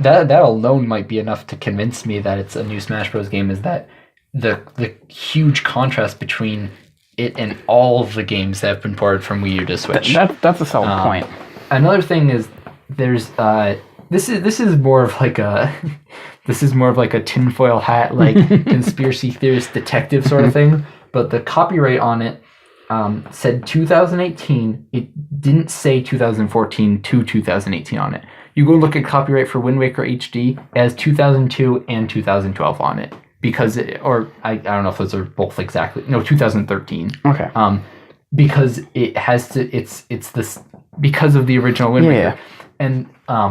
that alone might be enough to convince me that it's a new Smash Bros. Game. Is that the huge contrast between it and all of the games that have been ported from Wii U to Switch. That's a solid point. Another thing is there's this is more of like a tinfoil hat like conspiracy theorist detective sort of thing. But the copyright on it said 2018. It didn't say 2014 to 2018 on it. You go look at copyright for Wind Waker HD, it has 2002 and 2012 on it. Because I don't know if those are both exactly. No, 2013. Okay. Because it has to. It's this because of the original Wind Waker. Yeah. And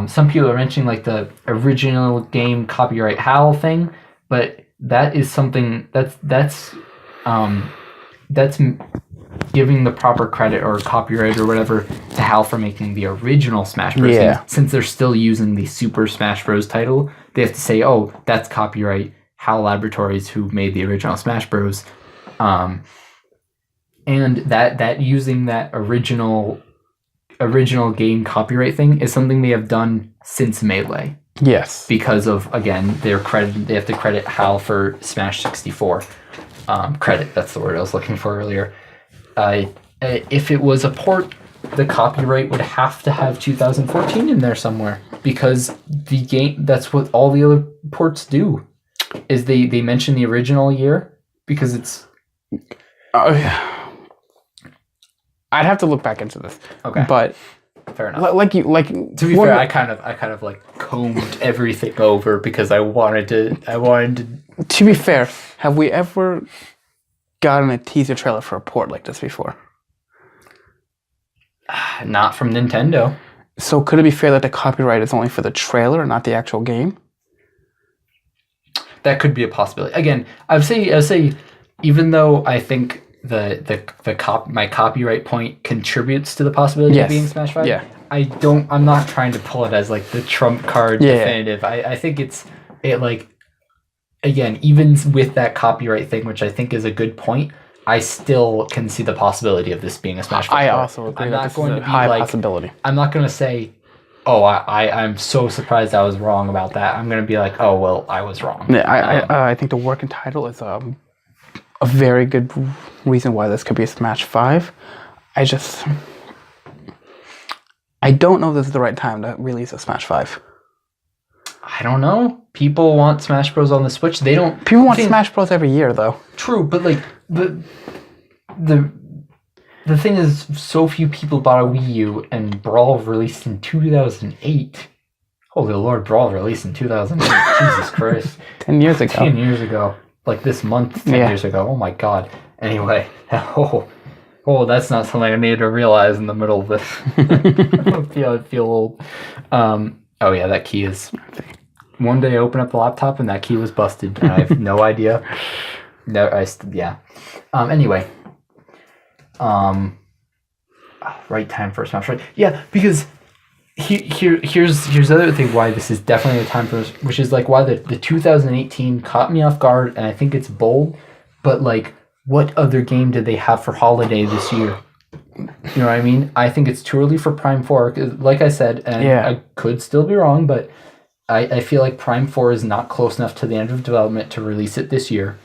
some people are mentioning like the original game copyright HAL thing, but that is something that's giving the proper credit or copyright or whatever to HAL for making the original Smash Bros. Games. Since they're still using the Super Smash Bros. Title, they have to say, oh, that's copyright HAL Laboratories who made the original Smash Bros. And that using that original game copyright thing is something they have done since Melee. Yes. Because of, again, they have to credit HAL for Smash 64. That's the word I was looking for earlier. If it was a port, the copyright would have to have 2014 in there somewhere. Because the game, that's what all the other ports do. Is they mention the original year because it's... I'd have to look back into this. Okay. But fair enough. To be fair, I kind of like combed everything over because I wanted to. To be fair, have we ever gotten a teaser trailer for a port like this before? Not from Nintendo. So could it be fair that the copyright is only for the trailer and not the actual game? That could be a possibility. Again, I would say even though I think my copyright point contributes to the possibility of being Smash 5. Yeah. I'm not trying to pull it as like the trump card definitive. I think it like, again, even with that copyright thing, which I think is a good point, I still can see the possibility of this being a Smash 4 I port. also agree I'm that not this going is a to be high like, possibility. I'm not going to say, oh, I'm so surprised I was wrong about that. I'm going to be like, oh, well, I was wrong. Yeah, I think the working title is a very good reason why this could be a Smash 5. I don't know if this is the right time to release a Smash 5. I don't know. People want Smash Bros on the Switch. They don't. People want Smash Bros every year, though. True, but like the thing is, so few people bought a Wii U, and Brawl released in 2008. Holy Lord, Brawl released in 2008. Jesus Christ. 10 years ago. 10 years ago. Like this month, 10 years ago. Oh my God. Anyway. Oh, that's not something I need to realize in the middle of this. I feel old. Oh yeah, that key is... One day I open up the laptop and that key was busted, and I have no idea. Yeah. Anyway. Right time for a Smash, right? Yeah, because here's the other thing why this is definitely a time for us, which is like why the 2018 caught me off guard, and I think it's bold, but like, what other game did they have for holiday this year? You know what I mean? I think it's too early for Prime 4, 'cause like I said, and I could still be wrong, but I feel like Prime 4 is not close enough to the end of development to release it this year.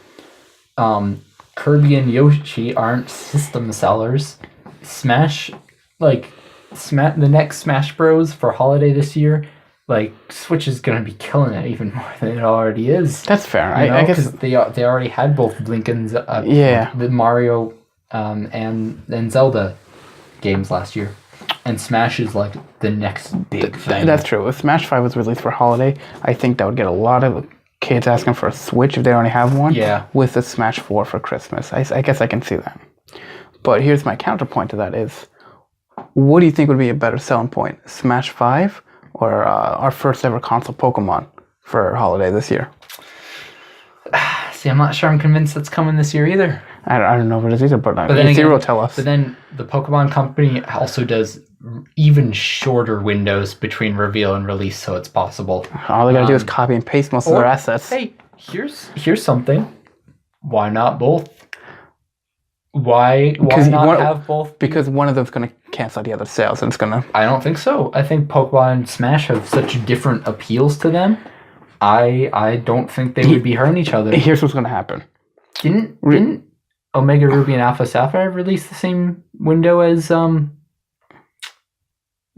Kirby and Yoshi aren't system sellers. Smash, the next Smash Bros. For holiday this year, like, Switch is going to be killing it even more than it already is. That's fair. I guess they already had both Lincoln's, the Mario and Zelda games last year. And Smash is like the next big thing. That's true. If Smash 5 was released for holiday, I think that would get a lot of kids asking for a Switch if they already have one. Yeah. With the Smash 4 for Christmas. I guess I can see that. But here's my counterpoint to that is, what do you think would be a better selling point? Smash 5 or our first ever console Pokemon for holiday this year? See, I'm not sure I'm convinced that's coming this year either. I don't know if it is either, but then again, Zero will tell us. But then the Pokemon Company also does even shorter windows between reveal and release, so it's possible. All they gotta do is copy and paste most of their assets. Hey, here's something. Why not both? Why not have both? Because one of them's gonna cancel the other sales, and it's gonna... I don't think so. I think Pokemon and Smash have such different appeals to them. I don't think they would be hurting each other. Here's what's gonna happen. Didn't Omega Ruby and Alpha Sapphire release the same window as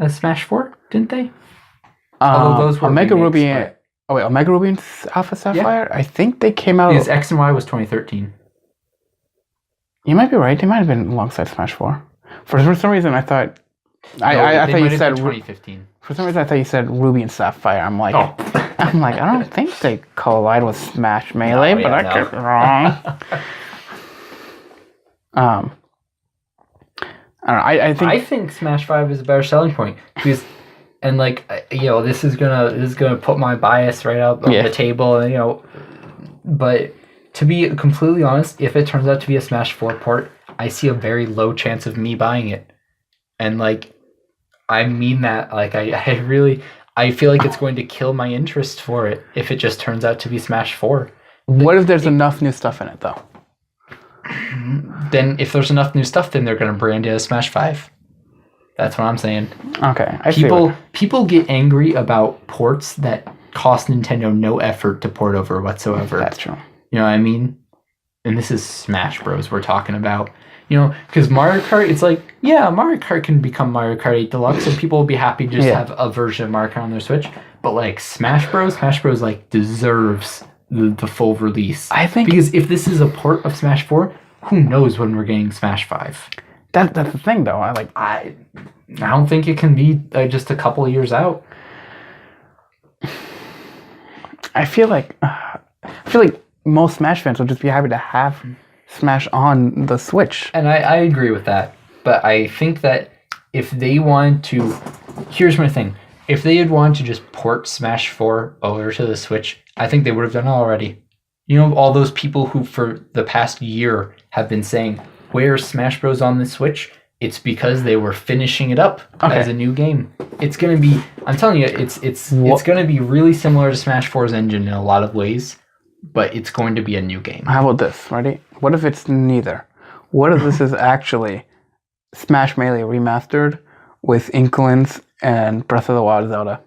Smash 4? Didn't they? Although those were Omega Ruby and Alpha Sapphire. Yeah. I think they came out. Because X and Y was 2013. You might be right. They might have been alongside Smash 4. For some reason, I thought. I thought you said 2015. For some reason, I thought you said Ruby and Sapphire. I'm like, I don't think they collide with Smash Melee, but I could be wrong. I don't know. I think Smash 5 is a better selling point because, and like, this is gonna put my bias right out on the table, but to be completely honest, if it turns out to be a Smash 4 port, I see a very low chance of me buying it, and like, I mean that, like, I feel like it's going to kill my interest for it if it just turns out to be Smash 4. What if there's enough new stuff in it though? Then if there's enough new stuff, then they're going to brand it as Smash 5. That's what I'm saying. Okay. People get angry about ports that cost Nintendo no effort to port over whatsoever. That's true. You know what I mean? And this is Smash Bros. We're talking about. Because Mario Kart, it's like, yeah, Mario Kart can become Mario Kart 8 Deluxe, and people will be happy to just have a version of Mario Kart on their Switch. But like Smash Bros. like deserves the full release. I think because if this is a port of Smash 4, who knows when we're getting Smash 5? That's the thing, though. I don't think it can be just a couple of years out. I feel like most Smash fans will just be happy to have Smash on the Switch. And I agree with that. But I think that if they wanted to... Here's my thing. If they had wanted to just port Smash 4 over to the Switch, I think they would have done it already. All those people who for the past year have been saying, where's Smash Bros. On the Switch? It's because they were finishing it up as a new game. It's going to be... I'm telling you, it's going to be really similar to Smash 4's engine in a lot of ways, but it's going to be a new game. How about this? Ready? What if it's neither? What if this is actually Smash Melee remastered with Inklings and Breath of the Wild Zelda?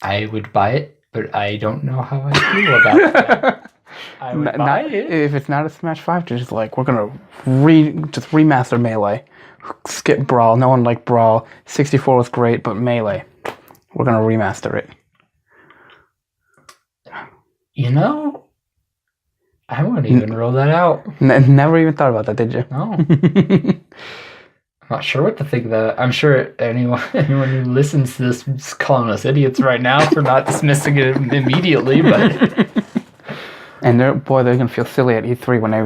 I would buy it, but I don't know how I feel about that. I would buy it. If it's not a Smash 5, just like, we're going to just remaster Melee. Skip Brawl. No one liked Brawl. 64 was great, but Melee, we're going to remaster it. You know, I wouldn't even roll that out. Never even thought about that, did you? No. I'm not sure what to think of that. I'm sure anyone who listens to this is calling us idiots right now for not dismissing it immediately, but... And they're going to feel silly at E3 when they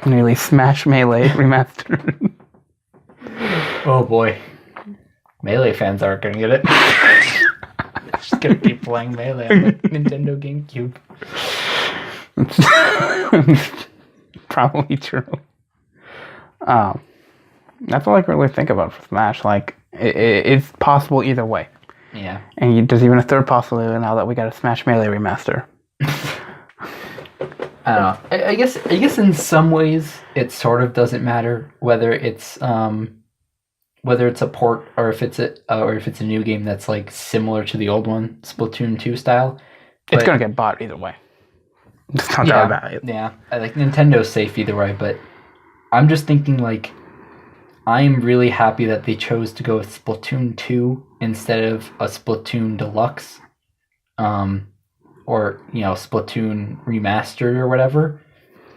nearly Smash Melee remastered. Oh boy. Melee fans aren't going to get it. They're just going to keep playing Melee on the Nintendo GameCube. Probably true. That's all I can really think about for Smash. Like, it's possible either way. Yeah. And there's even a third possibility now that we got a Smash Melee remaster. I don't know. I guess in some ways it sort of doesn't matter whether it's a port or if it's a new game that's like similar to the old one, Splatoon 2 style. It's gonna get bought either way. It's not that bad. Yeah, I like Nintendo's safe either way, but I'm just thinking like I'm really happy that they chose to go with Splatoon 2 instead of a Splatoon Deluxe. Or, Splatoon Remastered or whatever,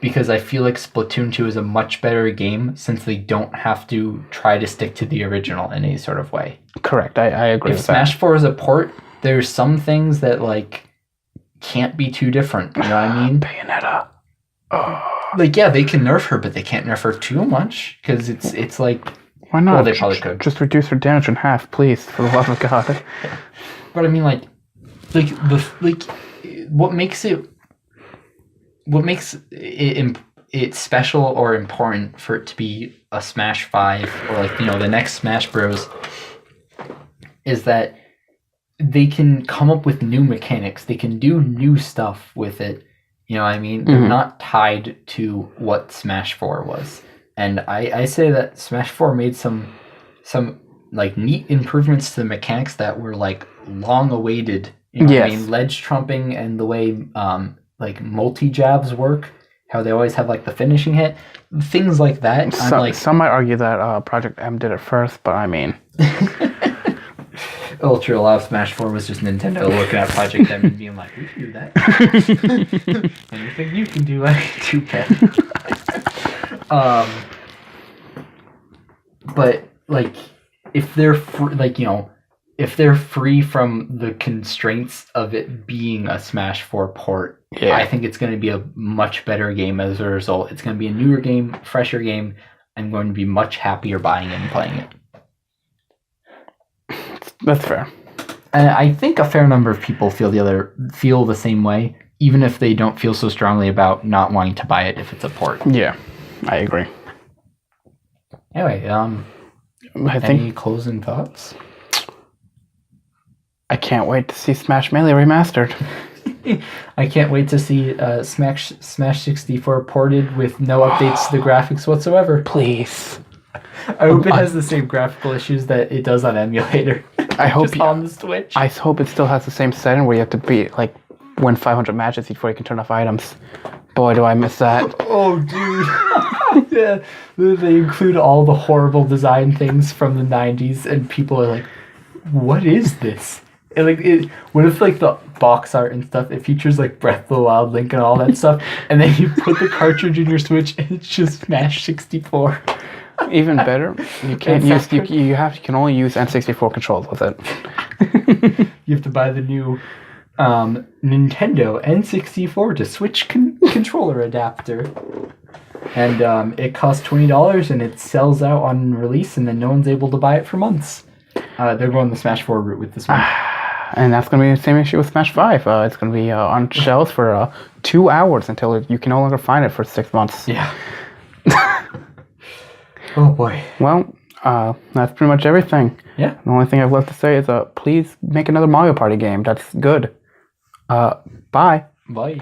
because I feel like Splatoon 2 is a much better game since they don't have to try to stick to the original in any sort of way. Correct, I agree with that. If Smash 4 is a port, there's some things that, like, can't be too different, you know what I mean? Bayonetta. Oh. Like, yeah, they can nerf her, but they can't nerf her too much, because it's like... Why not? Well, they probably could. Just reduce her damage in half, please, for the love of God. But I mean, what makes it special or important for it to be a Smash 5 or the next Smash Bros. Is that they can come up with new mechanics. They can do new stuff with it. You know what I mean? They're not tied to what Smash 4 was. And I say that Smash 4 made some like neat improvements to the mechanics that were like long awaited. You know what I mean? Ledge trumping and the way like multi-jabs work, how they always have like the finishing hit, things like that. Some might argue that Project M did it first, but I mean... Ultra Love Smash 4 was just Nintendo looking at Project M and being like, we can do that. Anything you can do, like, too bad. But, like, if they're if they're free from the constraints of it being a Smash 4 port, I think it's going to be a much better game as a result. It's going to be a newer game, fresher game. I'm going to be much happier buying it and playing it. That's fair. And I think a fair number of people feel the same way, even if they don't feel so strongly about not wanting to buy it if it's a port. Yeah, I agree. Anyway, any closing thoughts? I can't wait to see Smash Melee remastered. I can't wait to see Smash 64 ported with no updates to the graphics whatsoever. Please. I hope it has the same graphical issues that it does on emulator. I hope just on the Switch. I hope it still has the same setting where you have to win 500 matches before you can turn off items. Boy, do I miss that. Oh, dude. Yeah, they include all the horrible design things from the 90s, and people are like, what is this? And what if the box art and stuff, it features Breath of the Wild, Link, and all that stuff, and then you put the cartridge in your Switch, and it's just Smash 64. Even better, you can't use you can only use N64 controls with it. You have to buy the new Nintendo N64 to Switch controller adapter, and it costs $20, and it sells out on release, and then no one's able to buy it for months. They're going the Smash 4 route with this one. And that's going to be the same issue with Smash 5. It's going to be on shelves for 2 hours until you can no longer find it for 6 months. Yeah. Oh boy. Well, that's pretty much everything. Yeah. The only thing I've left to say is please make another Mario Party game. That's good. Bye. Bye.